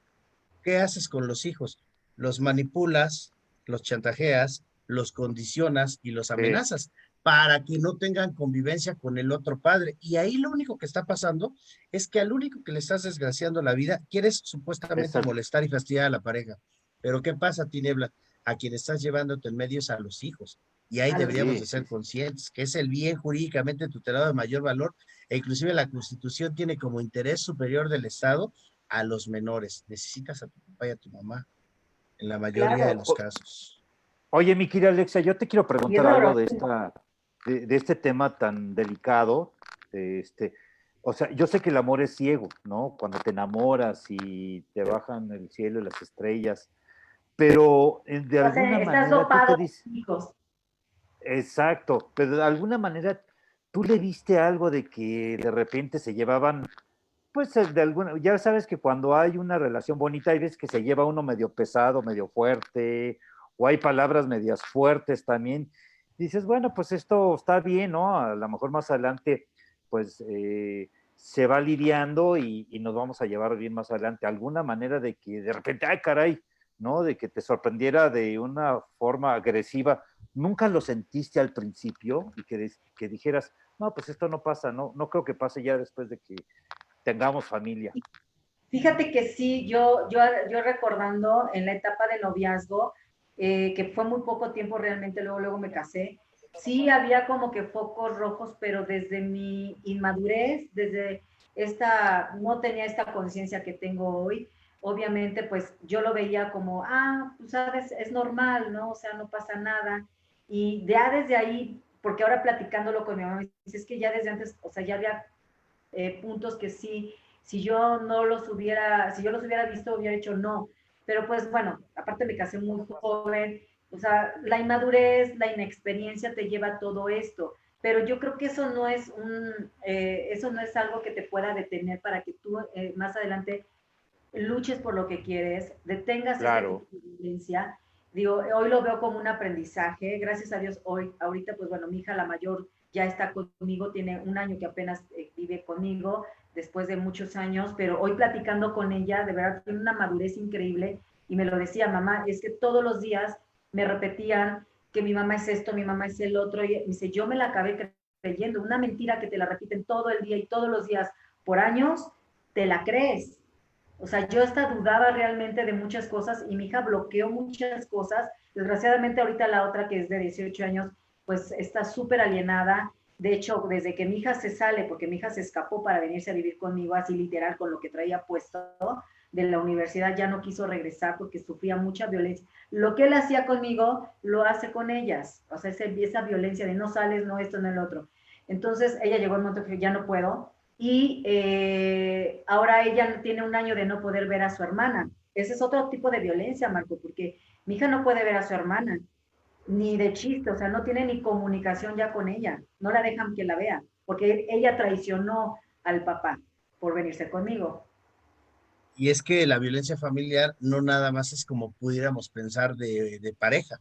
¿Qué haces con los hijos? Los manipulas, los chantajeas, los condicionas y los Sí, amenazas para que no tengan convivencia con el otro padre. Y ahí lo único que está pasando es que al único que le estás desgraciando la vida, quieres supuestamente exacto. molestar y fastidiar a la pareja. Pero ¿qué pasa, Tiniebla? A quien estás llevándote en medio es a los hijos. Y ahí A los deberíamos Sí, de sí, ser sí. conscientes que es el bien jurídicamente tutelado de mayor valor, e inclusive la Constitución tiene como interés superior del Estado a los menores. Necesitas a tu papá y a tu mamá en la mayoría de Claro, los casos. Oye, mi querida Alexa, yo te quiero y es preguntar algo de doloroso. esta, de este tema tan delicado. Este, o sea, yo sé que el amor es ciego, ¿no? Cuando te enamoras y te bajan el cielo y las estrellas, pero de alguna Estás manera tú te dopado, dices, hijos. exacto, pero de alguna manera tú le viste algo de que de repente se llevaban, pues de alguna, ya sabes que cuando hay una relación bonita hay veces que se lleva uno medio pesado, medio fuerte, o hay palabras medias fuertes también. Dices, bueno, pues esto está bien, ¿no? A lo mejor más adelante, pues se va lidiando y nos vamos a llevar bien más adelante. Alguna manera de que de repente, ay, caray, ¿no? De que te sorprendiera de una forma agresiva. ¿Nunca lo sentiste al principio y que dijeras, no, pues esto no pasa, no creo que pase ya después de que tengamos familia? Fíjate que sí, yo recordando en la etapa de noviazgo, que fue muy poco tiempo realmente, luego me casé, sí había como que focos rojos, pero desde mi inmadurez, desde no tenía esta conciencia que tengo hoy, obviamente pues yo lo veía como, pues sabes, es normal, ¿no? O sea, no pasa nada. Y ya desde ahí, porque ahora platicándolo con mi mamá, me dice, es que ya desde antes, o sea, ya había puntos que sí, si yo no los hubiera, si yo los hubiera visto, hubiera hecho no. Pero pues bueno, aparte me casé muy joven, o sea, la inmadurez, la inexperiencia te lleva a todo esto. Pero yo creo que eso no es algo que te pueda detener para que tú más adelante luches por lo que quieres, detengas ese Claro. tipo de violencia. Digo, hoy lo veo como un aprendizaje. Gracias a Dios, ahorita, pues bueno, mi hija la mayor ya está conmigo, tiene un año que apenas vive conmigo, después de muchos años, pero hoy platicando con ella, de verdad tiene una madurez increíble y me lo decía, mamá, es que todos los días me repetían que mi mamá es esto, mi mamá es el otro, y dice, yo me la acabé creyendo, una mentira que te la repiten todo el día y todos los días por años, te la crees. O sea, yo hasta dudaba realmente de muchas cosas y mi hija bloqueó muchas cosas. Desgraciadamente ahorita la otra que es de 18 años, pues está súper alienada. De hecho, desde que mi hija se sale, porque mi hija se escapó para venirse a vivir conmigo, así literal, con lo que traía puesto de la universidad, ya no quiso regresar porque sufría mucha violencia. Lo que él hacía conmigo, lo hace con ellas. O sea, esa violencia de no sales, no esto, no el otro. Entonces, ella llegó al momento que ya no puedo, y ahora ella tiene un año de no poder ver a su hermana. Ese es otro tipo de violencia, Marco, porque mi hija no puede ver a su hermana, ni de chiste, o sea, no tiene ni comunicación ya con ella, no la dejan que la vea, porque ella traicionó al papá por venirse conmigo. Y es que la violencia familiar no nada más es como pudiéramos pensar de pareja.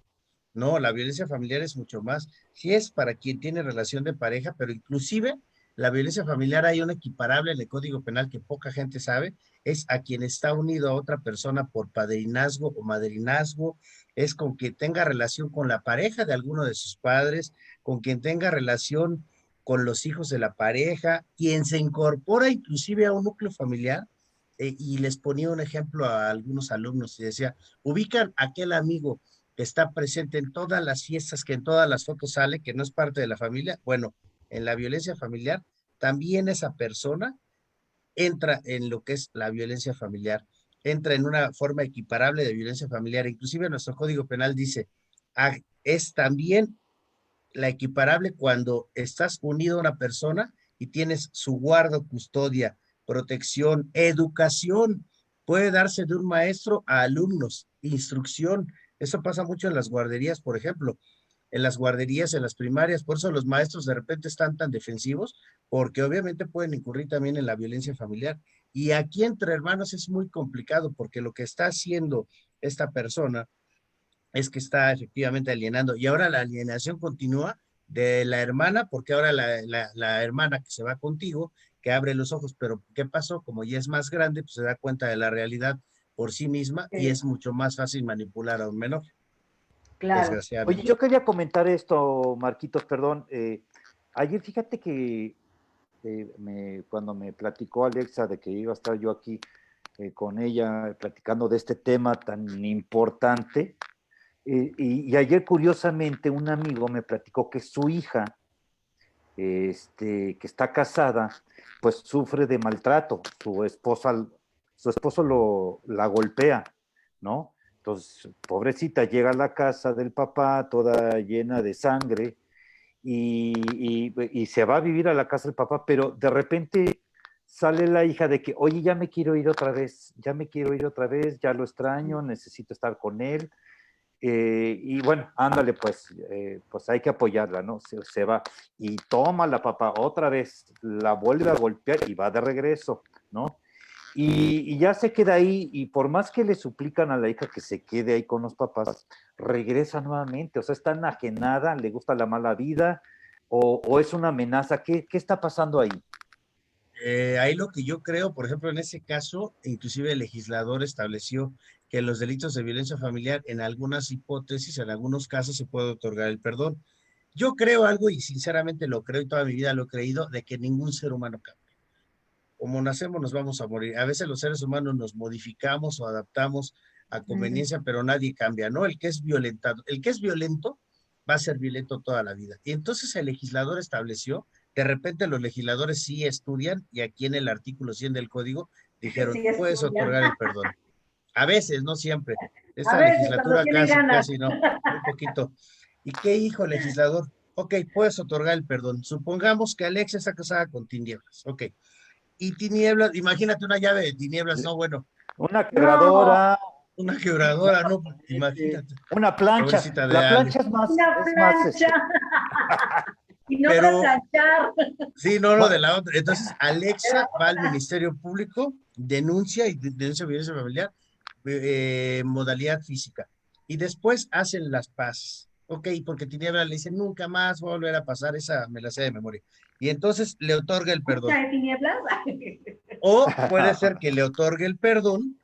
No, la violencia familiar es mucho más. Sí es para quien tiene relación de pareja, pero inclusive la violencia familiar hay un equiparable en el Código Penal que poca gente sabe, es a quien está unido a otra persona por padrinazgo o madrinazgo, es con quien tenga relación con la pareja de alguno de sus padres, con quien tenga relación con los hijos de la pareja, quien se incorpora inclusive a un núcleo familiar. Y les ponía un ejemplo a algunos alumnos y decía, ubican aquel amigo que está presente en todas las fiestas, que en todas las fotos sale, que no es parte de la familia. Bueno, en la violencia familiar, también esa persona entra en lo que es la violencia familiar, entra en una forma equiparable de violencia familiar. Inclusive nuestro Código Penal dice, es también la equiparable cuando estás unido a una persona y tienes su guarda, custodia, protección, educación. Puede darse de un maestro a alumnos, instrucción. Eso pasa mucho en las guarderías, por ejemplo. En las guarderías, en las primarias, por eso los maestros de repente están tan defensivos, porque obviamente pueden incurrir también en la violencia familiar. Y aquí entre hermanos es muy complicado, porque lo que está haciendo esta persona es que está efectivamente alienando. Y ahora la alienación continúa de la hermana, porque ahora la hermana que se va contigo, que abre los ojos, pero ¿qué pasó? Como ya es más grande, pues se da cuenta de la realidad por sí misma y es mucho más fácil manipular a un menor, Claro. Oye, desgraciadamente. yo quería comentar esto, Marquitos, perdón. Ayer fíjate que cuando me platicó Alexa de que iba a estar yo aquí con ella platicando de este tema tan importante, y ayer curiosamente un amigo me platicó que su hija, que está casada, pues sufre de maltrato. Su esposo la golpea, ¿no? Entonces, pobrecita, llega a la casa del papá toda llena de sangre y se va a vivir a la casa del papá, pero de repente sale la hija de que, oye, ya me quiero ir otra vez, ya me quiero ir otra vez, ya lo extraño, necesito estar con él. Y bueno, ándale, pues hay que apoyarla, ¿no? Se va y toma la papá otra vez, la vuelve a golpear y va de regreso, ¿no? Y ya se queda ahí y por más que le suplican a la hija que se quede ahí con los papás, regresa nuevamente, o sea, está enajenada, le gusta la mala vida o es una amenaza. ¿Qué está pasando ahí? Ahí lo que yo creo, por ejemplo, en ese caso, inclusive el legislador estableció que los delitos de violencia familiar, en algunas hipótesis, en algunos casos, se puede otorgar el perdón. Yo creo algo, y sinceramente lo creo, y toda mi vida lo he creído, de que ningún ser humano cambia. Como nacemos, nos vamos a morir. A veces los seres humanos nos modificamos o adaptamos a Mm, conveniencia, pero nadie cambia, ¿no? El que es violentado, el que es violento va a ser violento toda la vida. Y entonces el legislador estableció, de repente los legisladores sí estudian, y aquí en el artículo 100 del código dijeron, sí, puedes estudia. otorgar el perdón. A veces, no siempre. A Esta veces cuando legislatura tienen casi, ganas. casi no, un poquito. ¿Y qué hijo legislador? Ok, puedes otorgar el perdón. Supongamos que Alexa está casada con Tinieblas. Ok. Y Tinieblas, imagínate una llave de Tinieblas, no, bueno, Una No, quebradora, una un quebradora, no, patinete, imagínate, una plancha. pobrecita de La Ale. plancha una es más, plancha y no para Pero planchar. sí, no lo de ma- la otra. Entonces, De la Alexa va al otra. Ministerio Público, denuncia y denuncia violencia familiar, modalidad física. Y después hacen las paces. Ok, porque Tiniebla le dice, nunca más va a volver a pasar, esa me la sé de memoria. Y entonces le otorga el perdón. Plancha de tinieblas. O puede ser que le otorgue el perdón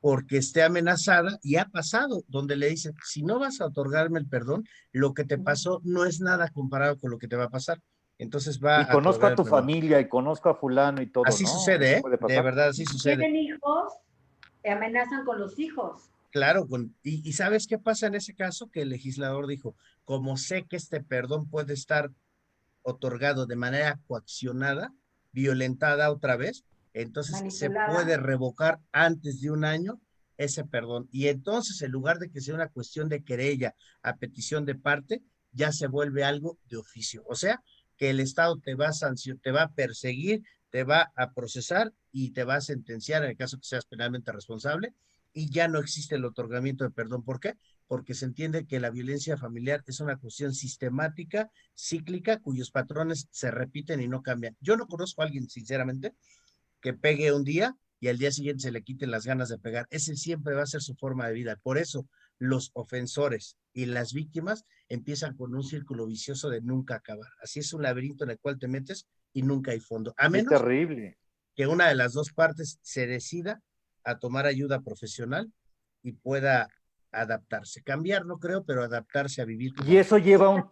porque esté amenazada, y ha pasado, donde le dicen, si no vas a otorgarme el perdón, lo que te pasó no es nada comparado con lo que te va a pasar. Entonces va y a conozco otorgar a el tu perdón. familia y conozco a fulano y todo, Así ¿no? sucede, Eso ¿eh? puede De pasar. verdad, así Si sucede. tienen hijos, amenazan con los hijos. Claro, y ¿sabes qué pasa en ese caso? Que el legislador dijo, como sé que este perdón puede estar otorgado de manera coaccionada, violentada otra vez, entonces se puede Manipulada. revocar antes de un año ese perdón. Y entonces, en lugar de que sea una cuestión de querella a petición de parte, ya se vuelve algo de oficio. O sea, que el Estado te va a sancionar, te va a perseguir, te va a procesar y te va a sentenciar en el caso que seas penalmente responsable, y ya no existe el otorgamiento de perdón. ¿Por qué? Porque se entiende que la violencia familiar es una cuestión sistemática, cíclica, cuyos patrones se repiten y no cambian. Yo no conozco a alguien, sinceramente, que pegue un día y al día siguiente se le quiten las ganas de pegar. Ese siempre va a ser su forma de vida. Por eso los ofensores y las víctimas empiezan con un círculo vicioso de nunca acabar. Así es un laberinto en el cual te metes y nunca hay fondo. A Qué menos terrible. que una de las dos partes se decida a tomar ayuda profesional y pueda adaptarse. Cambiar no creo, pero adaptarse a vivir Y como eso lleva un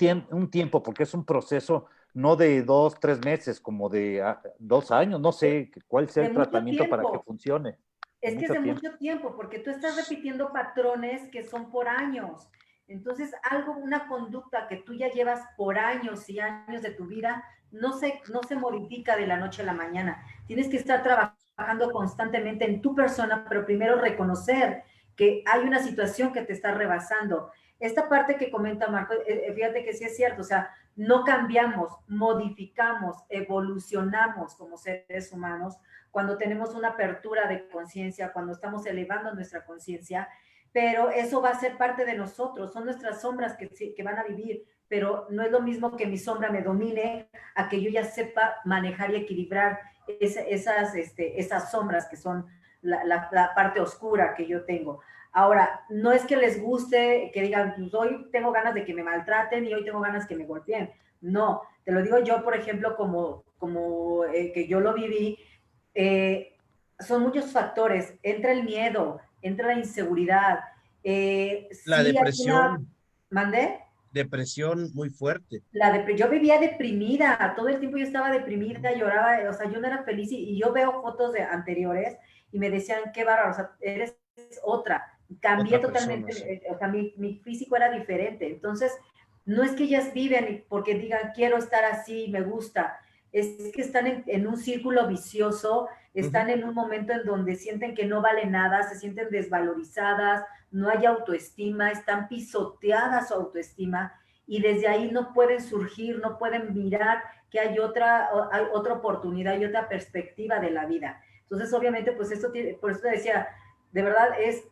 tiempo, porque es un proceso no de 2, 3 meses, como de 2 años, no sé cuál sea De el mucho tratamiento para que tiempo. funcione. De Es que es mucho de tiempo. mucho tiempo, porque tú estás repitiendo patrones que son por años. Entonces, algo, una conducta que tú ya llevas por años y años de tu vida, no se modifica de la noche a la mañana. Tienes que estar trabajando constantemente en tu persona, pero primero reconocer que hay una situación que te está rebasando. Esta parte que comenta Marco, fíjate que sí es cierto, o sea, no cambiamos, modificamos, evolucionamos como seres humanos cuando tenemos una apertura de conciencia, cuando estamos elevando nuestra conciencia, pero eso va a ser parte de nosotros, son nuestras sombras que van a vivir, pero no es lo mismo que mi sombra me domine a que yo ya sepa manejar y equilibrar esas sombras que son la parte oscura que yo tengo. Ahora, no es que les guste, que digan, pues hoy tengo ganas de que me maltraten y hoy tengo ganas que me golpeen. No, te lo digo yo, por ejemplo, como que yo lo viví, eh, son muchos factores. Entra el miedo, entra la inseguridad. la Sí, hay una. ¿Mandé? depresión muy fuerte. Yo vivía deprimida, todo el tiempo yo estaba deprimida, lloraba, o sea, yo no era feliz y yo veo fotos de anteriores y me decían, qué bárbaro, o sea, eres otra. Cambié Otra persona, sí. totalmente, o sea, mi físico era diferente. Entonces, no es que ellas viven porque digan, quiero estar así, me gusta. Es que están en un círculo vicioso, Ujú. están en un momento en donde sienten que no vale nada, se sienten desvalorizadas, no hay autoestima, están pisoteadas su autoestima y desde ahí no pueden surgir, no pueden mirar que hay otra oportunidad y otra perspectiva de la vida. Entonces, obviamente, pues esto tiene, por eso te decía, de verdad es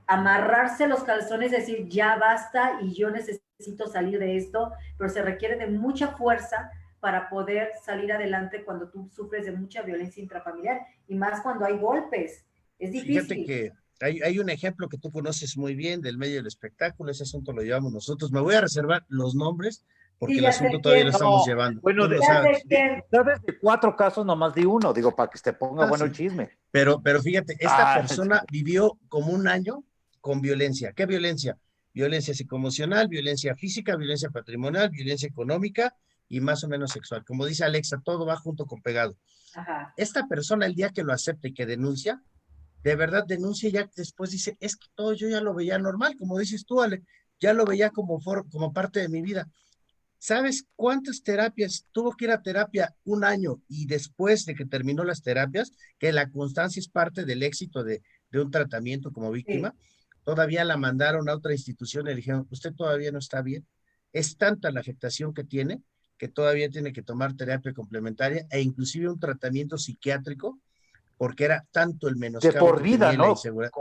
amarrarse los calzones, decir, ya basta y yo necesito salir de esto, pero se requiere de mucha fuerza para poder salir adelante cuando tú sufres de mucha violencia intrafamiliar y más cuando hay golpes. Es Fíjate difícil. que hay un ejemplo que tú conoces muy bien del medio del espectáculo, ese asunto lo llevamos nosotros. Me voy a reservar los nombres porque Sí, el ya sé asunto todavía lo quién. estamos No, llevando. bueno, Tú lo Ya sé sabes. quién. ¿sabes? De 4 casos, nomás di uno, digo, para que se ponga Ah, bueno el sí. chisme. Pero fíjate, esta Ah, sí. persona vivió como un año con violencia. ¿Qué violencia? Violencia psicoemocional, violencia física, violencia patrimonial, violencia económica y más o menos sexual. Como dice Alexa, todo va junto con pegado. Ajá. Esta persona, el día que lo acepta y que denuncia, de verdad denuncia y ya después dice, es que todo yo ya lo veía normal, como dices tú, Ale, ya lo veía como parte de mi vida. ¿Sabes cuántas terapias tuvo que ir a terapia un año y después de que terminó las terapias, que la constancia es parte del éxito de un tratamiento como Sí. víctima? Todavía la mandaron a otra institución y le dijeron, usted todavía no está bien. Es tanta la afectación que todavía tiene que tomar terapia complementaria e inclusive un tratamiento psiquiátrico porque era tanto el De menoscabo por que vida, tenía y la ¿no? inseguridad.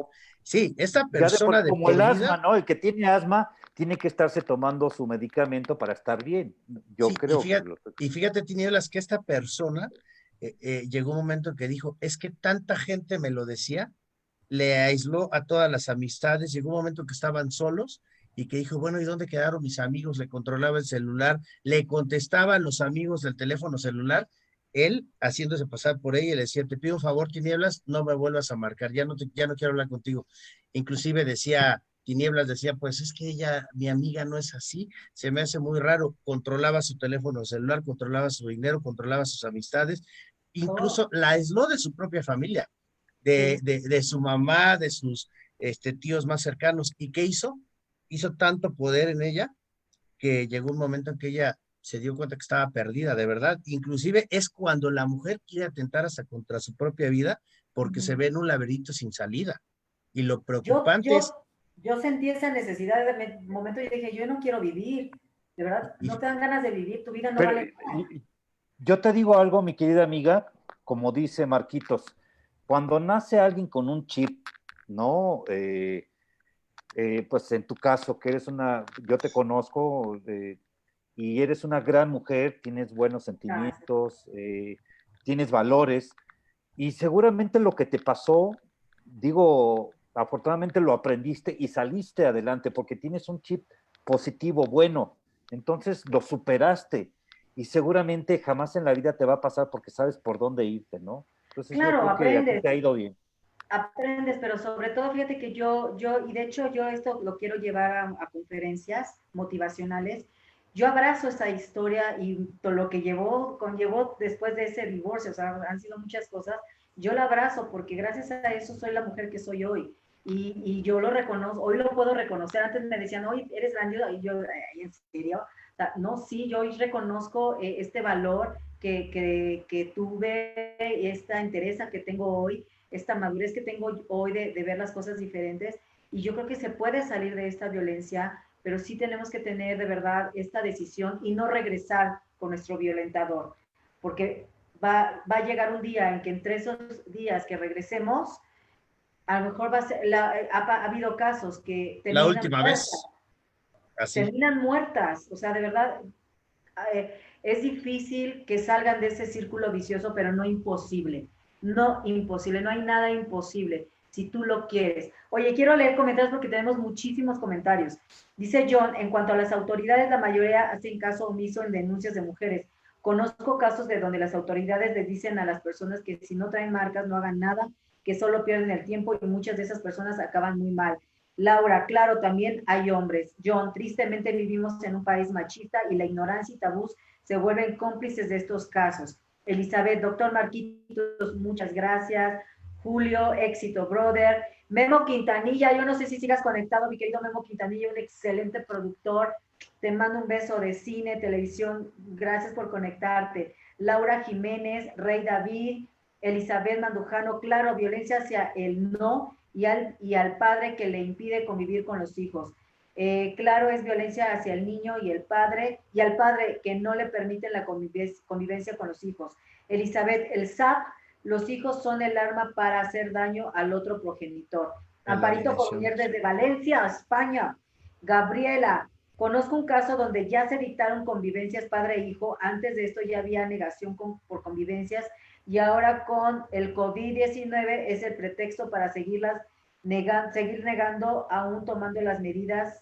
Sí, esta Ya de por, persona de como el por asma, vida, ¿no? El que tiene asma tiene que estarse tomando su medicamento para estar bien. Yo sí, y creo que fíjate, y fíjate, Tinieblas, que esta persona llegó un momento que dijo, es que tanta gente me lo decía, le aisló a todas las amistades, llegó un momento que estaban solos y que dijo, bueno, ¿y dónde quedaron mis amigos? Le controlaba el celular, le contestaba a los amigos del teléfono celular, él haciéndose pasar por ella y le decía, te pido un favor, Tinieblas, no me vuelvas a marcar, ya no quiero hablar contigo. Inclusive decía, Tinieblas decía, pues es que ella, mi amiga no es así, se me hace muy raro, controlaba su teléfono celular, controlaba su dinero, controlaba sus amistades, Oh, incluso la aisló de su propia familia sí. de su mamá, de sus tíos más cercanos. ¿Y qué hizo? Hizo tanto poder en ella que llegó un momento en que ella se dio cuenta que estaba perdida, de verdad. Inclusive es cuando la mujer quiere atentar hasta contra su propia vida porque se Ujú. ve en un laberinto sin salida. Y lo Yo, preocupante es, yo, yo sentí esa necesidad de momento y dije, yo no quiero vivir. De verdad, y, no te dan ganas de vivir, tu vida no pero vale nada. yo te digo algo, mi querida amiga, como dice Marquitos, cuando nace alguien con un chip, ¿no? Pues en tu caso, que eres yo te conozco y eres una gran mujer, tienes buenos Gracias. sentimientos, tienes valores, y seguramente lo que te pasó, digo, afortunadamente lo aprendiste y saliste adelante porque tienes un chip positivo, bueno, entonces lo superaste y seguramente jamás en la vida te va a pasar porque sabes por dónde irte, ¿no? Entonces yo Claro, creo que a ti aprendes, te ha ido bien. aprendes, pero sobre todo fíjate que y de hecho yo esto lo quiero llevar a conferencias motivacionales. Yo abrazo esa historia y todo lo que conllevó después de ese divorcio, o sea, han sido muchas cosas. Yo la abrazo porque gracias a eso soy la mujer que soy hoy. Y yo lo reconozco, hoy lo puedo reconocer. Antes me decían, hoy eres grandiosa, y yo, ¿en serio? O sea, no, sí, yo hoy reconozco este valor que tuve, esta entereza que tengo hoy, esta madurez que tengo hoy de ver las cosas diferentes. Y yo creo que se puede salir de esta violencia, pero sí tenemos que tener de verdad esta decisión y no regresar con nuestro violentador, porque va a llegar un día en que entre esos días que regresemos, a lo mejor ha habido casos que la terminan última muertas, vez, así. o sea, de verdad, es difícil que salgan de ese círculo vicioso, pero no imposible. No imposible, no hay nada imposible si tú lo quieres. Oye, quiero leer comentarios porque tenemos muchísimos comentarios. Dice John, en cuanto a las autoridades, la mayoría hacen caso omiso en denuncias de mujeres. Conozco casos de donde las autoridades les dicen a las personas que si no traen marcas no hagan nada, que solo pierden el tiempo y muchas de esas personas acaban muy mal. Laura, claro, también hay hombres. John, tristemente vivimos en un país machista y la ignorancia y tabús se vuelven cómplices de estos casos. Elizabeth, doctor Marquitos, muchas gracias. Julio, éxito, brother. Memo Quintanilla, yo no sé si sigas conectado, mi querido Memo Quintanilla, un excelente productor. Te mando un beso de cine, televisión. Gracias por conectarte. Laura Jiménez, Rey David, Elizabeth Mandujano, claro, violencia hacia el no y al padre que le impide convivir con los hijos. Claro, es violencia hacia el niño y al padre que no le permiten la convivencia con los hijos. Elizabeth, el SAP, los hijos son el arma para hacer daño al otro progenitor. En la Amparito dirección. Cormier desde Valencia, España. Gabriela, conozco un caso donde ya se dictaron convivencias padre e hijo, antes de esto ya había negación por convivencias y ahora con el COVID-19 es el pretexto para seguir negando, aún tomando las medidas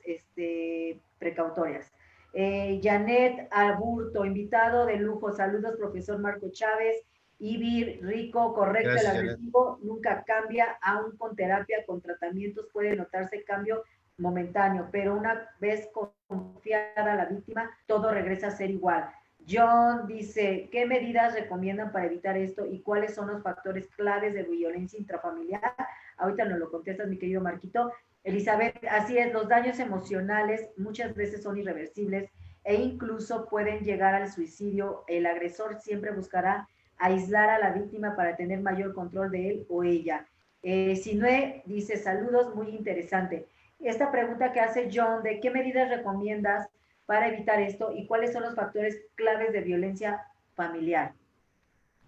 precautorias. Janet Aburto, invitado de lujo. Saludos, profesor Marco Chávez. Ibi Rico, correcto, Gracias, el Janet. agresivo nunca cambia, aún con terapia, con tratamientos puede notarse cambio momentáneo, pero una vez confiada la víctima, todo regresa a ser igual. John dice, ¿qué medidas recomiendan para evitar esto y cuáles son los factores claves de violencia intrafamiliar? Ahorita nos lo contestas, mi querido Marquito. Elizabeth, así es, los daños emocionales muchas veces son irreversibles e incluso pueden llegar al suicidio. El agresor siempre buscará aislar a la víctima para tener mayor control de él o ella. Sinue dice, saludos, muy interesante. Esta pregunta que hace John, de qué medidas recomiendas para evitar esto y cuáles son los factores claves de violencia familiar.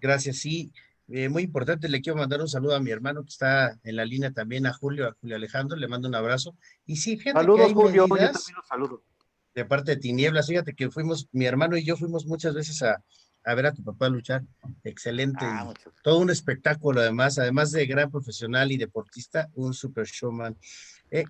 Gracias, sí. Muy importante, le quiero mandar un saludo a mi hermano que está en la línea también, a Julio Alejandro, le mando un abrazo. Y sí, fíjate que Saludos, hay Julio, yo medidas también los saludo. de parte de Tinieblas, fíjate que fuimos, mi hermano y yo fuimos muchas veces a ver a tu papá luchar, excelente Ah, y mucho. todo un espectáculo además de gran profesional y deportista, un super showman.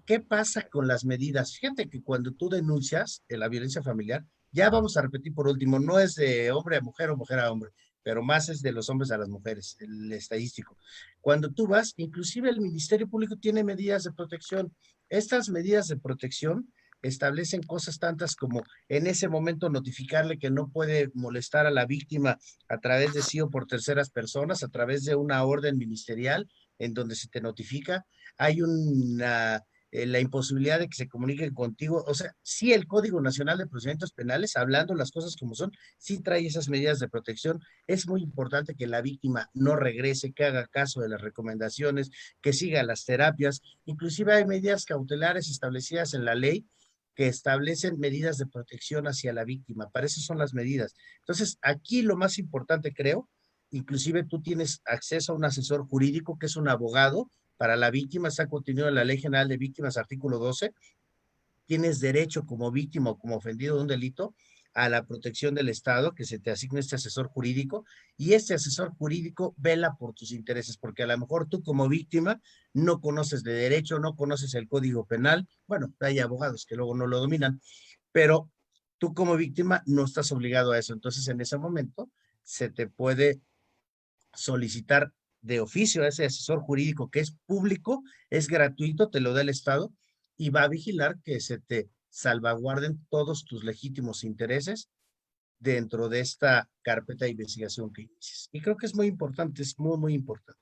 ¿Qué pasa con las medidas? Fíjate que cuando tú denuncias la violencia familiar, ya vamos a repetir por último, no es de hombre a mujer o mujer a hombre, pero más es de los hombres a las mujeres, el estadístico. Cuando tú vas, inclusive el Ministerio Público tiene medidas de protección. Estas medidas de protección establecen cosas tantas como en ese momento notificarle que no puede molestar a la víctima a través de sí o por terceras personas, a través de una orden ministerial en donde se te notifica. Hay la imposibilidad de que se comuniquen contigo. O sea, sí el Código Nacional de Procedimientos Penales, hablando las cosas como son, sí trae esas medidas de protección. Es muy importante que la víctima no regrese, que haga caso de las recomendaciones, que siga las terapias. Inclusive hay medidas cautelares establecidas en la ley que establecen medidas de protección hacia la víctima. Para eso son las medidas. Entonces, aquí lo más importante, creo, inclusive tú tienes acceso a un asesor jurídico que es un abogado para la víctima, está contenido en la Ley General de Víctimas, artículo 12. Tienes derecho como víctima o como ofendido de un delito a la protección del Estado, que se te asigne este asesor jurídico, y este asesor jurídico vela por tus intereses, porque a lo mejor tú como víctima no conoces de derecho, no conoces el Código Penal, bueno, hay abogados que luego no lo dominan, pero tú como víctima no estás obligado a eso, entonces en ese momento se te puede solicitar de oficio a ese asesor jurídico que es público, es gratuito, te lo da el Estado y va a vigilar que se te salvaguarden todos tus legítimos intereses dentro de esta carpeta de investigación que inicies. Y creo que es muy importante, es muy, muy importante.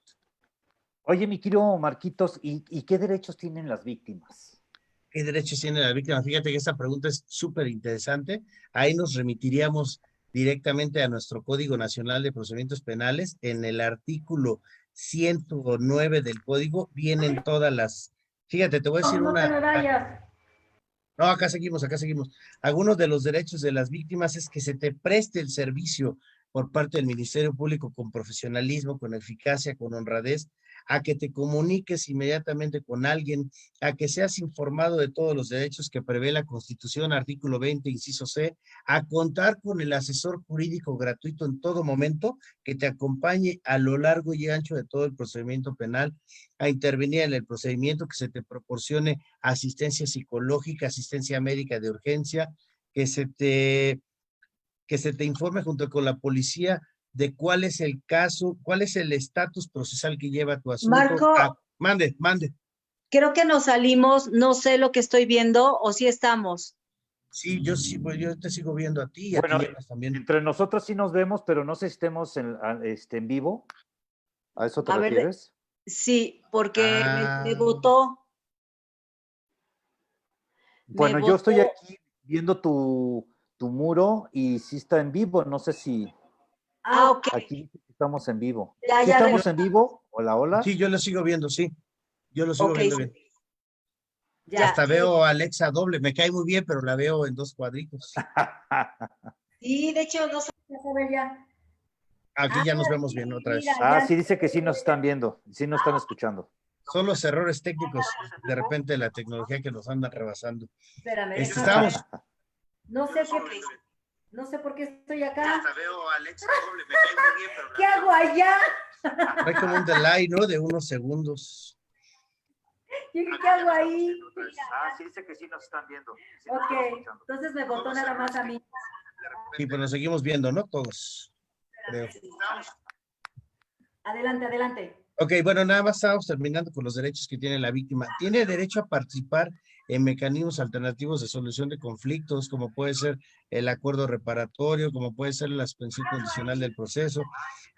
Oye, mi querido Marquitos, ¿y qué derechos tienen las víctimas? ¿Qué derechos tiene la víctima? Fíjate que esta pregunta es súper interesante. Ahí nos remitiríamos directamente a nuestro Código Nacional de Procedimientos Penales. En el artículo 109 del código vienen todas las... Fíjate, te voy a No, decir no te una... me vayas. No, acá seguimos, acá seguimos. Algunos de los derechos de las víctimas es que se te preste el servicio por parte del Ministerio Público con profesionalismo, con eficacia, con honradez, a que te comuniques inmediatamente con alguien, a que seas informado de todos los derechos que prevé la Constitución, artículo 20, inciso C, a contar con el asesor jurídico gratuito en todo momento que te acompañe a lo largo y ancho de todo el procedimiento penal, a intervenir en el procedimiento, que se te proporcione asistencia psicológica, asistencia médica de urgencia, que se te, que se te informe junto con la policía de cuál es el caso, cuál es el estatus procesal que lleva tu asunto. Marco, Mande, mande. creo que nos salimos, no sé lo que estoy viendo o si estamos. Sí, yo sí, pues yo te sigo viendo a ti y a Bueno, Tinieblas también. entre nosotros sí nos vemos, pero no sé si estemos en vivo. ¿A eso te A ver, refieres? sí, porque me Ah, votó, me Bueno, yo estoy votó. aquí viendo tu muro y sí está en vivo. No sé si Ok, aquí estamos en vivo. ya, ¿Sí ya, estamos en vivo? Hola, hola. sí, yo lo sigo viendo, sí. Yo lo sigo ok, viendo bien. Ya. Hasta veo a Alexa doble, me cae muy bien, pero la veo en dos cuadritos. sí, de hecho, no sé. Ya se ve ya. Aquí Ah, ya nos vemos bien sí, otra mira, vez. ya. Sí dice que sí nos están viendo, sí nos están escuchando. Son los errores técnicos, de repente la tecnología que nos anda rebasando. Espérame, Estábamos. no sé qué, no sé por qué estoy acá. Hasta veo a Alexa doble, me cae muy bien, pero ¿Qué hago allá? hay como un delay, ¿no? De unos segundos. ¿Qué hago ahí? Ah, sí, dice que sí nos están viendo. Sí nos Ok, están escuchando. entonces me votó nada más a mí. Sí, pues nos seguimos viendo, ¿no? Todos, creo. Adelante, adelante. Ok, bueno, nada más estamos terminando con los derechos que tiene la víctima. Tiene derecho a participar en mecanismos alternativos de solución de conflictos, como puede ser el acuerdo reparatorio, como puede ser la suspensión condicional del proceso.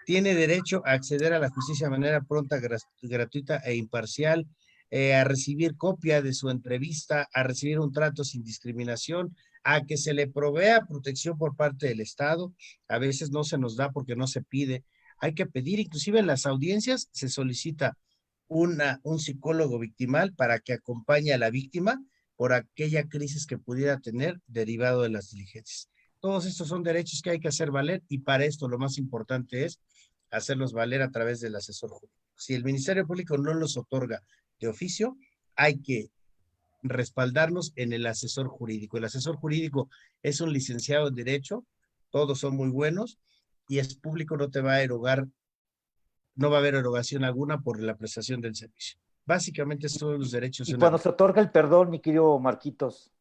Tiene derecho a acceder a la justicia de manera pronta, gratuita e imparcial, a recibir copia de su entrevista, a recibir un trato sin discriminación, a que se le provea protección por parte del Estado. A veces no se nos da porque no se pide. Hay que pedir, inclusive en las audiencias se solicita un psicólogo victimal para que acompañe a la víctima por aquella crisis que pudiera tener derivado de las diligencias. Todos estos son derechos que hay que hacer valer y para esto lo más importante es hacerlos valer a través del asesor jurídico. Si el Ministerio Público no los otorga de oficio, hay que respaldarlos en el asesor jurídico. El asesor jurídico es un licenciado en Derecho, todos son muy buenos y es público, no te va a erogar, no va a haber erogación alguna por la prestación del servicio. Básicamente son los derechos Y de una cuando se otorga el perdón, mi querido Marquitos.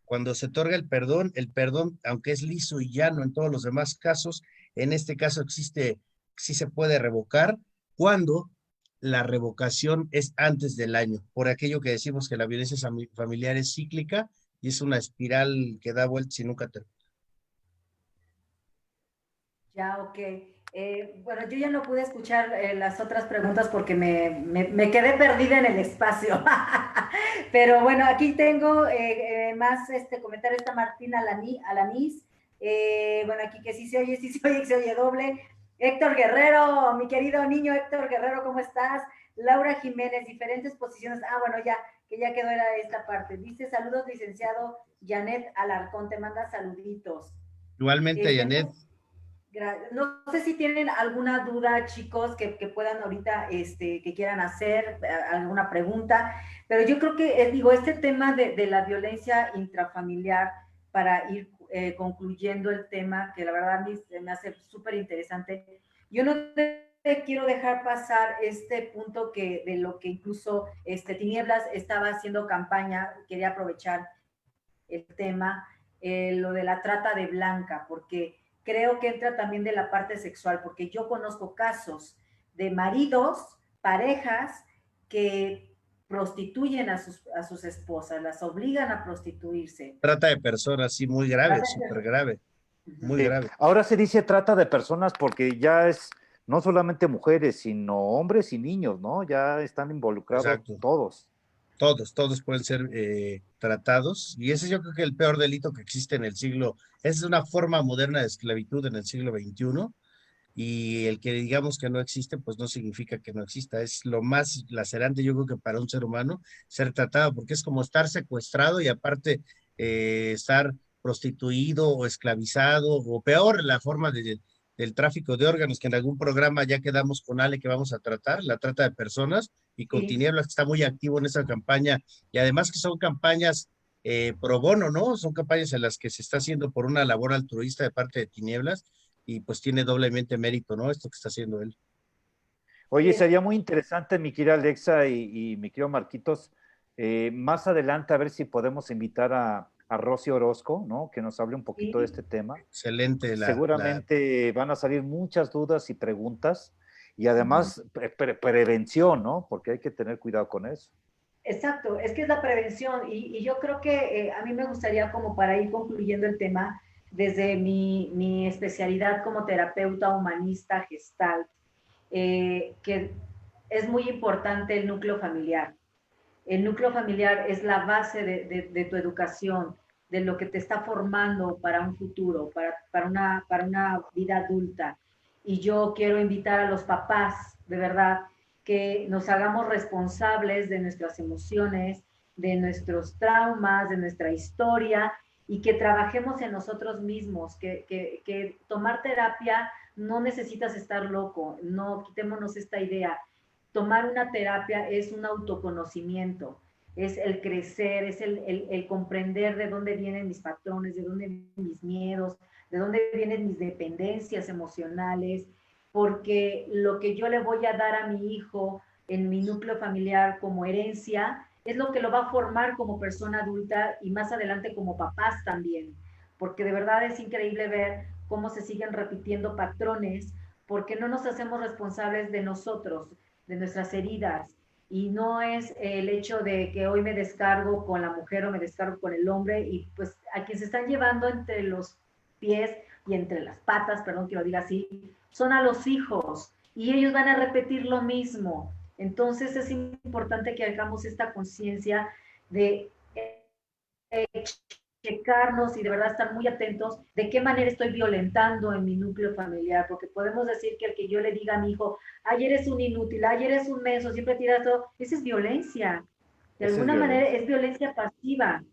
Cuando se otorga el perdón, aunque es liso y llano en todos los demás casos, en este caso existe, sí se puede revocar cuando la revocación es antes del año, por aquello que decimos que la violencia familiar es cíclica y es una espiral que da vueltas y nunca termina. Ya, ok. Bueno, yo ya no pude escuchar las otras preguntas porque me quedé perdida en el espacio. Pero bueno, aquí tengo más comentario. Está Martín Alanís. Bueno, aquí que sí se oye, que se oye doble. Héctor Guerrero, mi querido niño Héctor Guerrero, ¿cómo estás? Laura Jiménez, diferentes posiciones. Ah, bueno, ya, que ya quedó era esta parte. Dice, saludos, licenciado Janet Alarcón, te manda saluditos. Igualmente, Janet. No sé si tienen alguna duda, chicos, que puedan ahorita, que quieran hacer, alguna pregunta, pero yo creo que, digo, este tema de la violencia intrafamiliar, para ir concluyendo el tema, que la verdad a mí me hace súper interesante, yo no quiero dejar pasar este punto de lo que incluso Tinieblas estaba haciendo campaña, quería aprovechar el tema, lo de la trata de blanca, porque creo que entra también de la parte sexual, porque yo conozco casos de maridos, parejas, que prostituyen a sus esposas, las obligan a prostituirse. Trata de personas, sí, muy grave, súper grave, muy grave. Ahora se dice trata de personas porque ya es no solamente mujeres, sino hombres y niños, ¿no? Ya están involucrados Exacto. todos. Todos pueden ser tratados, y ese yo creo que el peor delito que existe en el siglo, es una forma moderna de esclavitud en el siglo XXI, y el que digamos que no existe, pues no significa que no exista, es lo más lacerante yo creo que para un ser humano ser tratado, porque es como estar secuestrado y aparte estar prostituido o esclavizado, o peor, la forma del tráfico de órganos, que en algún programa ya quedamos con Ale que vamos a tratar, la trata de personas, y con Sí. Tinieblas que está muy activo en esa campaña, y además que son campañas pro bono, ¿no? Son campañas en las que se está haciendo por una labor altruista de parte de Tinieblas, y pues tiene doblemente mérito, ¿no? Esto que está haciendo él. Oye, sería muy interesante, mi querida Alexa y mi querido Marquitos, más adelante a ver si podemos invitar a Rosy Orozco, ¿no? Que nos hable un poquito de este tema. Excelente. Seguramente van a salir muchas dudas y preguntas y además prevención, ¿no? Porque hay que tener cuidado con eso. Exacto, es que es la prevención y yo creo que a mí me gustaría, como para ir concluyendo el tema, desde mi especialidad como terapeuta humanista gestalt, que es muy importante el núcleo familiar. El núcleo familiar es la base de tu educación, de lo que te está formando para un futuro, para una vida adulta. Y yo quiero invitar a los papás, de verdad, que nos hagamos responsables de nuestras emociones, de nuestros traumas, de nuestra historia, y que trabajemos en nosotros mismos, que tomar terapia no necesitas estar loco, no quitémonos esta idea. Tomar una terapia es un autoconocimiento, es el crecer, es el comprender de dónde vienen mis patrones, de dónde vienen mis miedos, de dónde vienen mis dependencias emocionales, porque lo que yo le voy a dar a mi hijo en mi núcleo familiar como herencia, es lo que lo va a formar como persona adulta y más adelante como papás también, porque de verdad es increíble ver cómo se siguen repitiendo patrones, porque no nos hacemos responsables de nosotros, de nuestras heridas, y no es el hecho de que hoy me descargo con la mujer o me descargo con el hombre, y pues a quien se están llevando entre los pies y entre las patas, perdón que lo diga así, son a los hijos, y ellos van a repetir lo mismo. Entonces es importante que hagamos esta conciencia de checarnos y de verdad estar muy atentos de qué manera estoy violentando en mi núcleo familiar, porque podemos decir que el que yo le diga a mi hijo, ay, eres un inútil, ay, eres un menso, siempre tiras todo, esa es violencia. De Esa es alguna manera violencia. es violencia pasiva.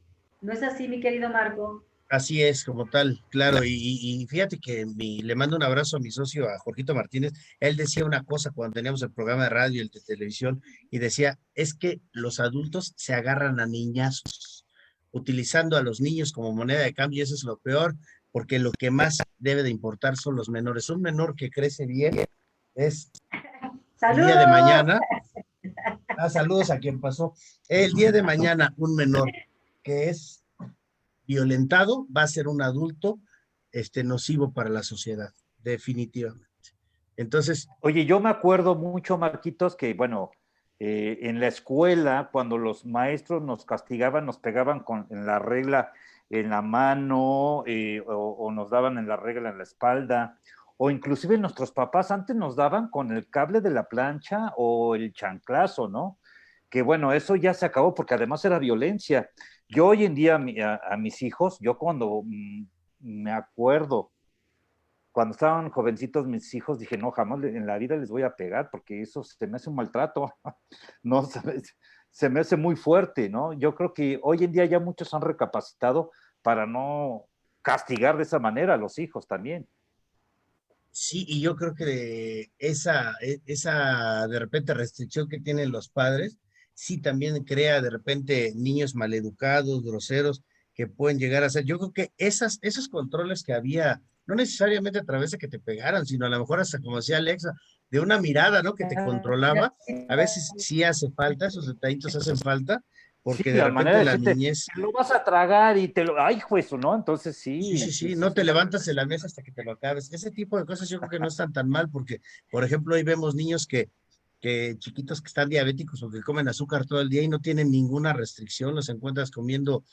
¿No es así, mi querido Marco? Así es, como tal, claro. Y fíjate que le mando un abrazo a mi socio, a Jorgito Martínez. Él decía una cosa cuando teníamos el programa de radio y el de televisión, y decía, es que los adultos se agarran a niñazos, utilizando a los niños como moneda de cambio, y eso es lo peor, porque lo que más debe de importar son los menores. Un menor que crece bien es el día de ¡Saludos! mañana. Saludos a quien pasó. El día de mañana, un menor que es violentado va a ser un adulto nocivo para la sociedad, definitivamente. Entonces, Oye, yo me acuerdo mucho, Marquitos, que bueno, en la escuela, cuando los maestros nos castigaban, nos pegaban en la regla en la mano, o nos daban en la regla en la espalda, o inclusive nuestros papás antes nos daban con el cable de la plancha o el chanclazo, ¿no? Que bueno, eso ya se acabó porque además era violencia. Yo hoy en día a mis hijos, yo cuando me acuerdo cuando estaban jovencitos mis hijos, dije, no, jamás en la vida les voy a pegar porque eso se me hace un maltrato, no, se me hace muy fuerte, ¿no? Yo creo que hoy en día ya muchos han recapacitado para no castigar de esa manera a los hijos también. sí, y yo creo que esa de repente restricción que tienen los padres, sí también crea de repente niños maleducados, groseros, que pueden llegar a ser. Yo creo que esos controles que había, no necesariamente a través de que te pegaran, sino a lo mejor hasta, como decía Alexa, de una mirada, ¿no? Que te controlaba, a veces sí hace falta, esos detallitos hacen falta, Sí, porque de la manera repente de la decirte, niñez. te lo vas a tragar y te lo, ay, juez, ¿no? Entonces Sí, sí, sí, sí, sí, sí, no te sí. levantas de la mesa hasta que te lo acabes. Ese tipo de cosas yo creo que no están tan mal porque, por ejemplo, hoy vemos niños que chiquitos que están diabéticos o que comen azúcar todo el día y no tienen ninguna restricción, los encuentras comiendo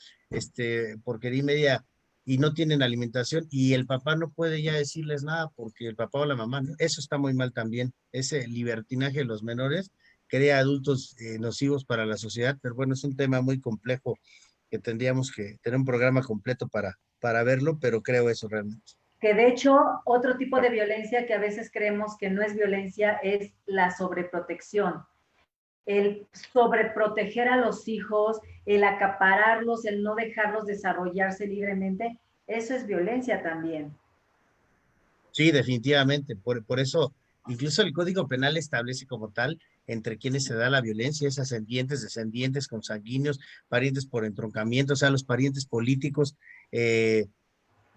porquería y media y no tienen alimentación y el papá no puede ya decirles nada porque el papá o la mamá, ¿no? Eso está muy mal también. Ese libertinaje de los menores crea adultos nocivos para la sociedad, pero bueno, es un tema muy complejo que tendríamos que tener un programa completo para verlo, pero creo eso realmente. Que de hecho, otro tipo de violencia que a veces creemos que no es violencia es la sobreprotección. El sobreproteger a los hijos, el acapararlos, el no dejarlos desarrollarse libremente, eso es violencia también. Sí, definitivamente. Por eso, incluso el Código Penal establece como tal entre quienes se da la violencia, es ascendientes, descendientes, consanguíneos, parientes por entroncamiento, o sea, los parientes políticos, eh,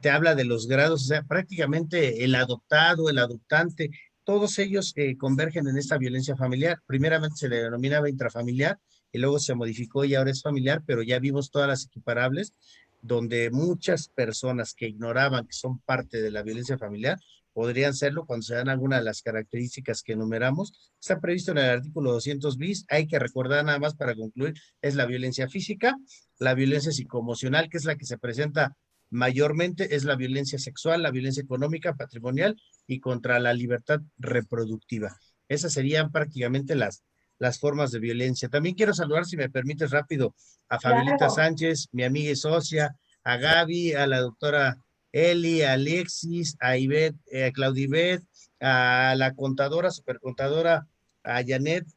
te habla de los grados, o sea, prácticamente el adoptado, el adoptante, todos ellos convergen en esta violencia familiar. Primeramente se le denominaba intrafamiliar y luego se modificó y ahora es familiar, pero ya vimos todas las equiparables, donde muchas personas que ignoraban que son parte de la violencia familiar podrían serlo cuando se dan alguna de las características que enumeramos. Está previsto en el artículo 200 bis. Hay que recordar nada más para concluir, es la violencia física, la violencia psicoemocional, que es la que se presenta mayormente, es la violencia sexual, la violencia económica, patrimonial y contra la libertad reproductiva. Esas serían prácticamente las formas de violencia. También quiero saludar, si me permites rápido, a Fabelita Claro, Sánchez, mi amiga y socia, a Gaby, a la doctora Eli, a Alexis, a Ivette, a Claudibet, a la contadora, supercontadora, a Janet,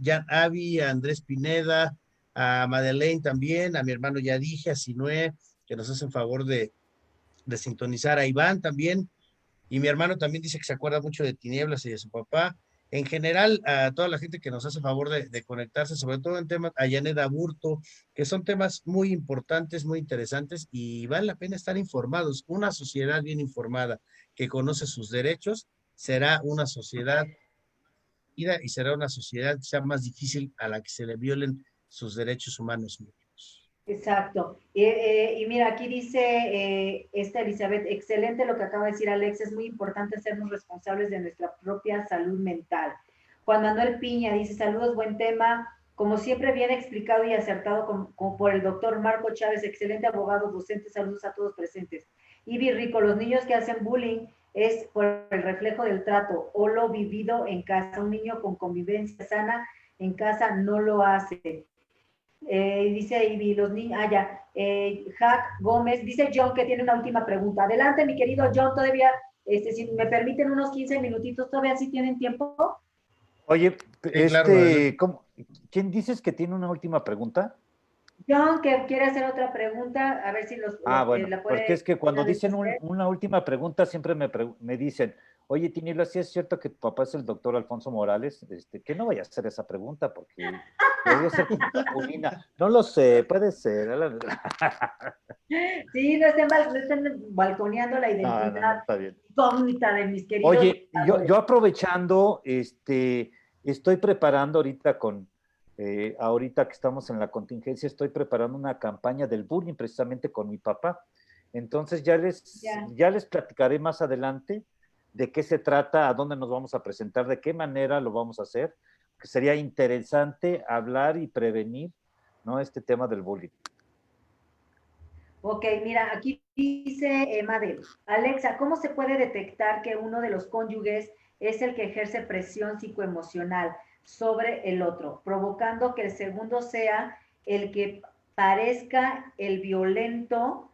Jan Avi, a Andrés Pineda, a Madeleine también, a mi hermano ya dije, a Sinué, que nos hacen favor de sintonizar, a Iván también, y mi hermano también dice que se acuerda mucho de Tinieblas y de su papá. En general, a toda la gente que nos hace favor de conectarse, sobre todo en temas, a Yaneda Aburto, que son temas muy importantes, muy interesantes y vale la pena estar informados. Una sociedad bien informada que conoce sus derechos será una sociedad vida y será una sociedad quizá más difícil a la que se le violen sus derechos humanos mínimos. Exacto. Y mira, aquí dice esta Elizabeth, excelente lo que acaba de decir Alex, es muy importante hacernos responsables de nuestra propia salud mental. Juan Manuel Piña dice, saludos, buen tema, como siempre bien explicado y acertado por el doctor Marco Chávez, excelente abogado, docente, saludos a todos presentes. Ibi Rico, los niños que hacen bullying es por el reflejo del trato o lo vivido en casa. Un niño con convivencia sana en casa no lo hace. Dice Ivy, los niños, Jack Gómez, dice John que tiene una última pregunta. Adelante, mi querido John, todavía, si me permiten unos 15 minutitos, todavía sí tienen tiempo. Oye, Sí, claro, adelante. ¿quién dices que tiene una última pregunta? John, que quiere hacer otra pregunta, a ver si Bueno, la porque puede es que cuando dicen responder. una última pregunta, siempre me dicen, oye, Tiniebla, ¿sí es cierto que tu papá es el doctor Alfonso Morales? Que no vaya a hacer esa pregunta, porque podría ser Paulina. No lo sé, puede ser. Sí, no estén balconeando la No, identidad está bien. incógnita de mis queridos Oye, luchadores. yo aprovechando, estoy preparando ahorita que estamos en la contingencia, estoy preparando una campaña del bullying precisamente con mi papá. Entonces Ya. ya les platicaré más adelante de qué se trata, a dónde nos vamos a presentar, de qué manera lo vamos a hacer, que sería interesante hablar y prevenir, ¿no? Este tema del bullying. Ok, mira, aquí dice Madel, Alexa, ¿cómo se puede detectar que uno de los cónyuges es el que ejerce presión psicoemocional sobre el otro, provocando que el segundo sea el que parezca el violento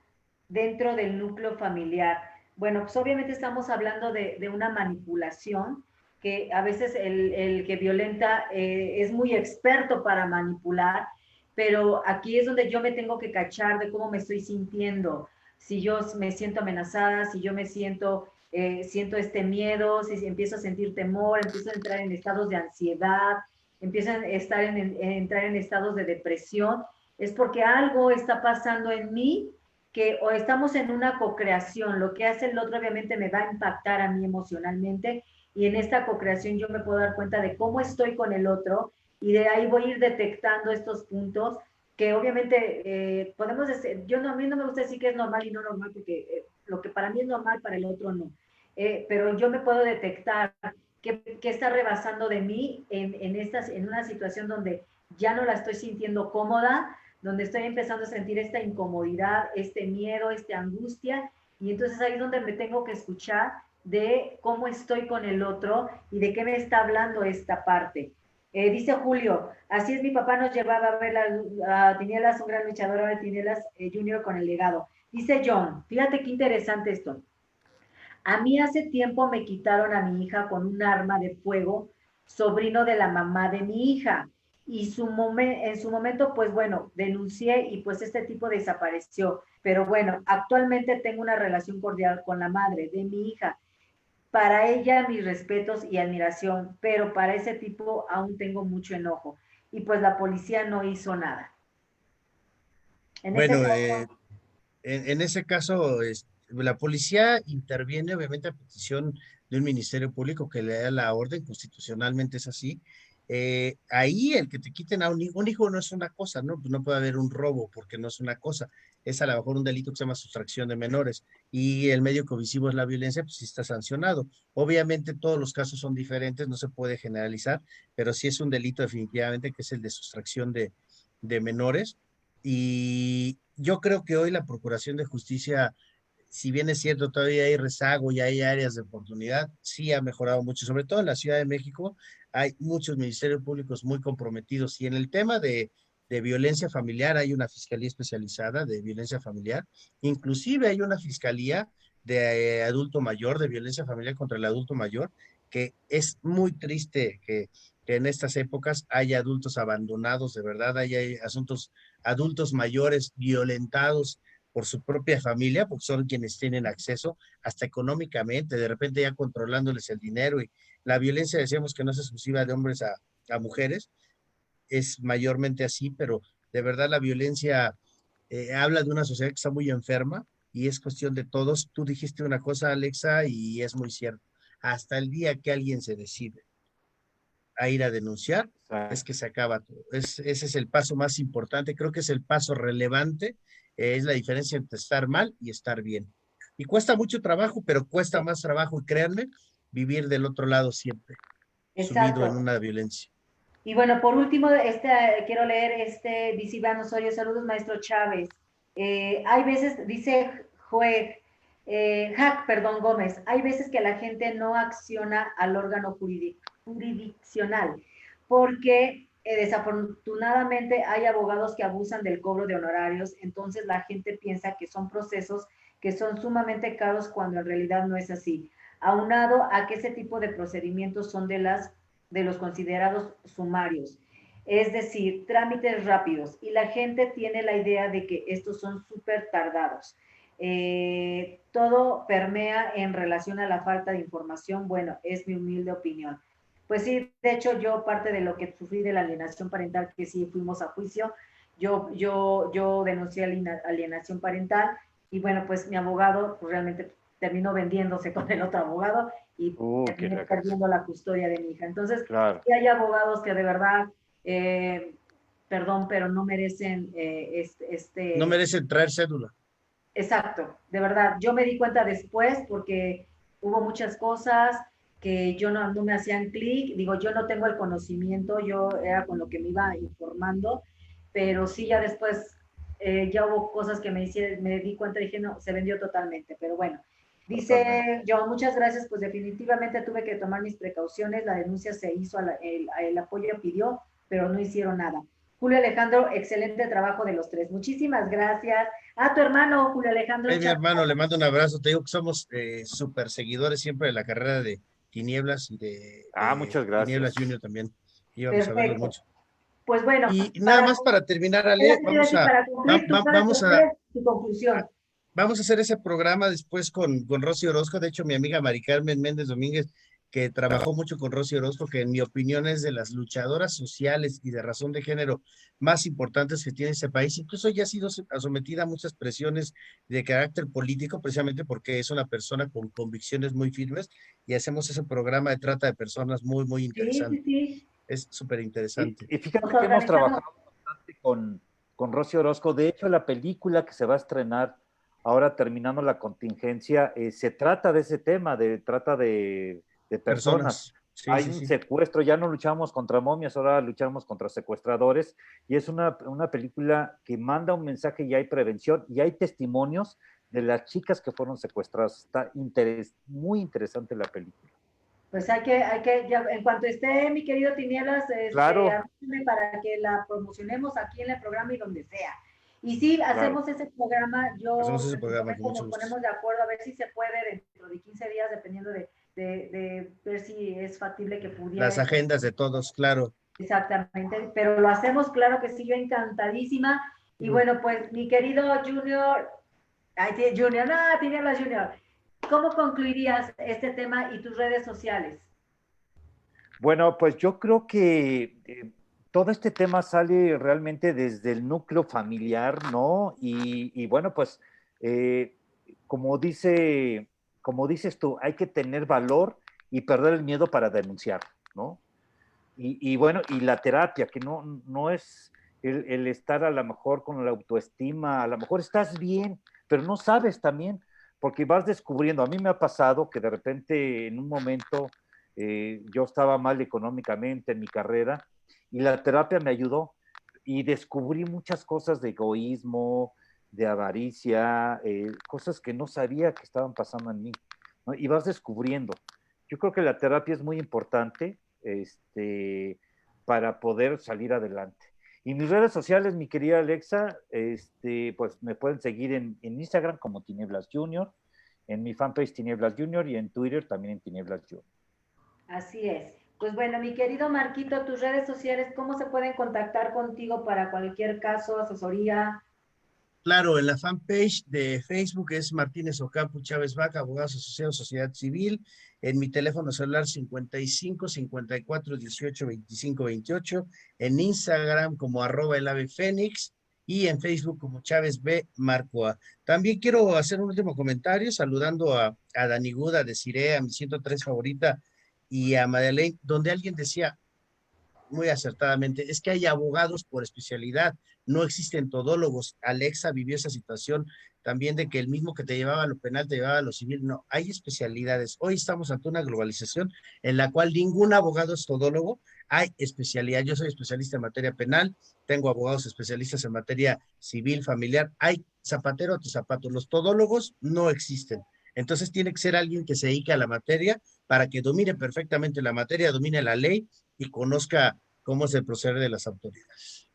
dentro del núcleo familiar? Bueno, pues obviamente estamos hablando de una manipulación que a veces el que violenta es muy experto para manipular, pero aquí es donde yo me tengo que cachar de cómo me estoy sintiendo, si yo me siento amenazada, si yo me siento este miedo, si empiezo a sentir temor, empiezo a entrar en estados de ansiedad, empiezo a entrar en estados de depresión, es porque algo está pasando en mí que o estamos en una cocreación, lo que hace el otro obviamente me va a impactar a mí emocionalmente y en esta cocreación yo me puedo dar cuenta de cómo estoy con el otro y de ahí voy a ir detectando estos puntos que obviamente podemos decir, a mí no me gusta decir que es normal y no normal porque lo que para mí es normal para el otro no, pero yo me puedo detectar qué está rebasando de mí en una situación donde ya no la estoy sintiendo cómoda, donde estoy empezando a sentir esta incomodidad, este miedo, esta angustia, y entonces ahí es donde me tengo que escuchar de cómo estoy con el otro y de qué me está hablando esta parte. Dice Julio, así es, mi papá nos llevaba a ver a Tinieblas, un gran luchador de Tinieblas Junior con el legado. Dice John, fíjate qué interesante esto. A mí hace tiempo me quitaron a mi hija con un arma de fuego, sobrino de la mamá de mi hija. Y en su momento, pues bueno, denuncié y pues este tipo desapareció. Pero bueno, actualmente tengo una relación cordial con la madre de mi hija. Para ella mis respetos y admiración, pero para ese tipo aún tengo mucho enojo. Y pues la policía no hizo nada. En ese Bueno, caso, en ese caso, la policía interviene obviamente a petición de un ministerio público que le da la orden, constitucionalmente es así. Ahí el que te quiten a un hijo no es una cosa, ¿no? Pues no puede haber un robo porque no es una cosa. Es a lo mejor un delito que se llama sustracción de menores y el medio comisivo es la violencia, pues sí está sancionado. Obviamente todos los casos son diferentes, no se puede generalizar, pero sí es un delito definitivamente que es el de sustracción de menores. Y yo creo que hoy la Procuración de Justicia, si bien es cierto, todavía hay rezago y hay áreas de oportunidad, sí ha mejorado mucho, sobre todo en la Ciudad de México. Hay muchos ministerios públicos muy comprometidos y en el tema de violencia familiar hay una fiscalía especializada de violencia familiar, inclusive hay una fiscalía de adulto mayor, de violencia familiar contra el adulto mayor, que es muy triste que en estas épocas haya adultos abandonados, de verdad, hay asuntos adultos mayores violentados por su propia familia, porque son quienes tienen acceso, hasta económicamente, de repente ya controlándoles el dinero. Y la violencia, decíamos que no es exclusiva de hombres a mujeres, es mayormente así, pero de verdad la violencia habla de una sociedad que está muy enferma y es cuestión de todos. Tú dijiste una cosa, Alexa, y es muy cierto. Hasta el día que alguien se decide a ir a denunciar, Exacto. es que se acaba todo. Ese es el paso más importante, creo que es el paso relevante, es la diferencia entre estar mal y estar bien. Y cuesta mucho trabajo, pero cuesta más trabajo, y créanme, vivir del otro lado siempre, sumido en Exacto. una violencia. Y bueno, por último, quiero leer dice Iván Osorio, saludos maestro Chávez. Hay veces, dice perdón, Gómez, hay veces que la gente no acciona al órgano jurisdiccional, porque desafortunadamente hay abogados que abusan del cobro de honorarios, entonces la gente piensa que son procesos que son sumamente caros cuando en realidad no es así. Aunado a que ese tipo de procedimientos son de los considerados sumarios, es decir, trámites rápidos, y la gente tiene la idea de que estos son súper tardados. Todo permea en relación a la falta de información. Bueno, es mi humilde opinión. Pues sí, de hecho yo parte de lo que sufrí de la alienación parental, que sí fuimos a juicio, yo denuncié alienación parental y bueno, pues mi abogado pues, realmente terminó vendiéndose con el otro abogado y Qué terminé regazo. perdiendo la custodia de mi hija. Entonces, Claro. sí hay abogados que de verdad, perdón, pero no merecen No merecen traer cédula. exacto, de verdad. Yo me di cuenta después porque hubo muchas cosas que yo no me hacían clic. Digo, yo no tengo el conocimiento, yo era con lo que me iba informando, pero sí ya después ya hubo cosas que me di cuenta y dije, no, se vendió totalmente. Pero bueno, Totalmente. dice yo, muchas gracias, pues definitivamente tuve que tomar mis precauciones. La denuncia se hizo, el apoyo pidió, pero no hicieron nada. Julio Alejandro, excelente trabajo de los tres. Muchísimas gracias. A tu hermano Julio Alejandro Mi Chávez. hermano, le mando un abrazo. Te digo que somos súper seguidores siempre de la carrera de Tinieblas y Muchas de Tinieblas gracias. Junior también. Íbamos a verlos Perfecto. mucho. Pues bueno, Y nada más para terminar, Ale, para concluir tu frase, vamos ¿cuál es tu conclusión? vamos a hacer ese programa después con Rosy Orozco. De hecho, mi amiga Mari Carmen Méndez Domínguez, que trabajó mucho con Rosy Orozco, que en mi opinión es de las luchadoras sociales y de razón de género más importantes que tiene este país. Incluso ya ha sido sometida a muchas presiones de carácter político, precisamente porque es una persona con convicciones muy firmes, y hacemos ese programa de trata de personas muy, muy Sí, sí, interesante. sí. Es súper Y, interesante. y fíjate Nos que hemos organizamos. trabajado bastante con Rosy Orozco. De hecho, la película que se va a estrenar ahora terminando la contingencia, se trata de ese tema, trata de personas. Personas. Sí, Hay sí, un sí. secuestro, ya no luchamos contra momias, ahora luchamos contra secuestradores, y es una película que manda un mensaje y hay prevención, y hay testimonios de las chicas que fueron secuestradas. Está muy interesante la película. Pues ya, en cuanto esté mi querido Tinieblas, Claro, avísame para que la promocionemos aquí en el programa y donde sea. Y sí, claro. hacemos ese programa, Hacemos yo ese en su programa con momento mucho nos gusto. ponemos de acuerdo a ver si se puede dentro de 15 días, dependiendo de ver si es factible que pudiera Las estar. agendas de todos, claro. Exactamente, pero lo hacemos, claro que sí, yo encantadísima. Y bueno, pues mi querido Junior, ay, sí, Junior, no, Tinieblas Junior, ¿cómo concluirías este tema y tus redes sociales? Bueno, pues yo creo que todo este tema sale realmente desde el núcleo familiar, ¿no? Y bueno, pues eh, como dice, como dices tú, hay que tener valor y perder el miedo para denunciar, ¿no? Y bueno, y la terapia, que no es el estar a lo mejor con la autoestima, a lo mejor estás bien, pero no sabes también, porque vas descubriendo. A mí me ha pasado que de repente en un momento yo estaba mal económicamente en mi carrera y la terapia me ayudó y descubrí muchas cosas de egoísmo, de avaricia, cosas que no sabía que estaban pasando en mí, ¿no? Y vas descubriendo. Yo creo que la terapia es muy importante para poder salir adelante. Y mis redes sociales, mi querida Alexa, pues me pueden seguir en Instagram como Tinieblas Junior, en mi fanpage Tinieblas Junior y en Twitter también en Tinieblas Junior. Así es. Pues bueno, mi querido Marquito, tus redes sociales, ¿cómo se pueden contactar contigo para cualquier caso, asesoría? Claro, en la fanpage de Facebook es Martínez Ocampo Chávez Vaca, Abogados Asociados, Sociedad Civil. En mi teléfono celular 55 54 18 25 28. En Instagram como @el ave fénix y en Facebook como Chávez B Marcoa. También quiero hacer un último comentario saludando a Dani Guda, de Desiree, a mi 103 favorita, y a Madeleine, donde alguien decía, muy acertadamente, es que hay abogados por especialidad, no existen todólogos. Alexa vivió esa situación también de que el mismo que te llevaba a lo penal te llevaba a lo civil. No, hay especialidades. Hoy estamos ante una globalización en la cual ningún abogado es todólogo, hay especialidad. Yo soy especialista en materia penal, tengo abogados especialistas en materia civil, familiar, hay zapatero a tus zapatos. Los todólogos no existen. Entonces tiene que ser alguien que se dedique a la materia para que domine perfectamente la materia, domine la ley y conozca cómo es el proceder de las autoridades.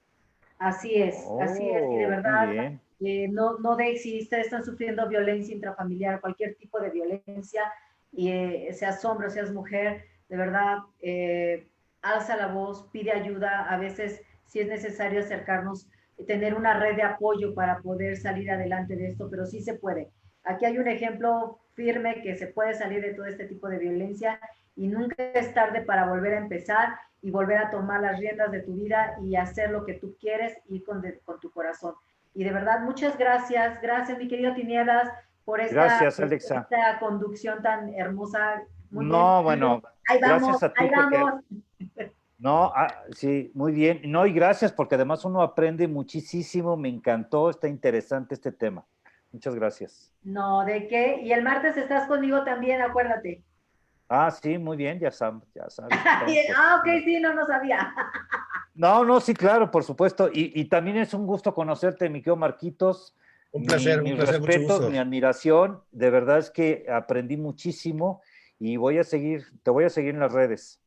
Así es, y de Muy verdad, bien. no de si ustedes están sufriendo violencia intrafamiliar, cualquier tipo de violencia, seas hombre o seas mujer, de verdad, alza la voz, pide ayuda, a veces si es necesario acercarnos, tener una red de apoyo para poder salir adelante de esto, pero sí se puede. Aquí hay un ejemplo firme que se puede salir de todo este tipo de violencia y nunca es tarde para volver a empezar y volver a tomar las riendas de tu vida y hacer lo que tú quieres y con tu corazón. Y de verdad, muchas gracias, mi querido Tinieblas, por Gracias, Alexa. esta conducción tan hermosa. Muy bien. No, bueno, Ahí vamos, gracias a ti ahí porque vamos. no, sí, muy bien. No, y gracias porque además uno aprende muchísimo. Me encantó, está interesante este tema. Muchas gracias. No, ¿de qué? Y el martes estás conmigo también, acuérdate. Ah, sí, muy bien, ya sabes. Ok, sí, no sabía. No, no, sí, claro, por supuesto. Y también es un gusto conocerte, mi querido Marquitos. Un placer, Mis mucho respetos, gusto. mi admiración. De verdad es que aprendí muchísimo y te voy a seguir en las redes.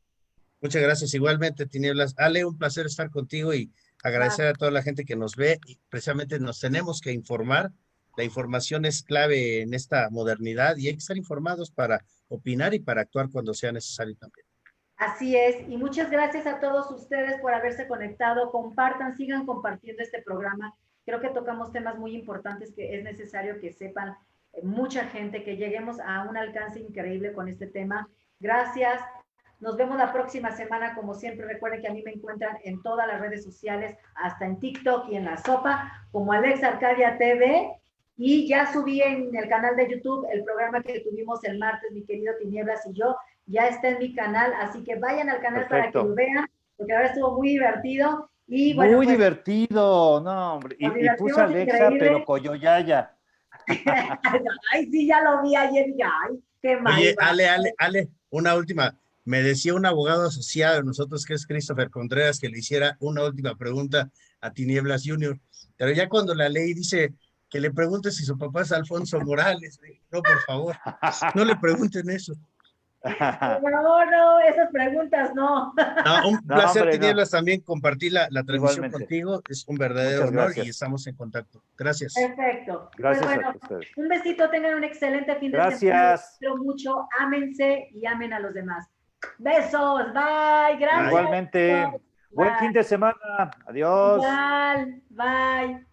Muchas gracias. Igualmente, Tinieblas. Ale, un placer estar contigo y agradecer a toda la gente que nos ve. Y precisamente nos tenemos que informar. La información es clave en esta modernidad y hay que estar informados para opinar y para actuar cuando sea necesario también. Así es, y muchas gracias a todos ustedes por haberse conectado. Compartan, sigan compartiendo este programa. Creo que tocamos temas muy importantes que es necesario que sepan mucha gente, que lleguemos a un alcance increíble con este tema. Gracias. Nos vemos la próxima semana. Como siempre, recuerden que a mí me encuentran en todas las redes sociales, hasta en TikTok y en La Sopa, como Alex Arcadia TV. Y ya subí en el canal de YouTube el programa que tuvimos el martes, mi querido Tinieblas y yo. Ya está en mi canal, así que vayan al canal para que lo vean, porque ahora estuvo muy divertido. Y bueno, muy pues, divertido, no, hombre. nos Y puse a divertimos Alexa, pero increíble. coyoyaya. Ay, sí, ya lo vi ayer, ya, ay, qué Oye, mal va. Ale, una última. Me decía un abogado asociado de nosotros, que es Christopher Contreras, que le hiciera una última pregunta a Tinieblas Junior. Pero ya cuando la ley dice que le pregunte si su papá es Alfonso Morales, no, por favor, no le pregunten eso. No, no, esas preguntas no. No, un No, placer, hombre, no. Tinieblas, también compartir la transmisión Igualmente. contigo. Es un verdadero Muchas honor y gracias. estamos en contacto. Gracias. Perfecto. Pues Gracias bueno, a ustedes. un besito, tengan un excelente fin de semana. Los Gracias. quiero mucho, ámense y amen a los demás. Besos, bye, gracias. Igualmente. Buen fin de semana. Adiós. Igual, bye.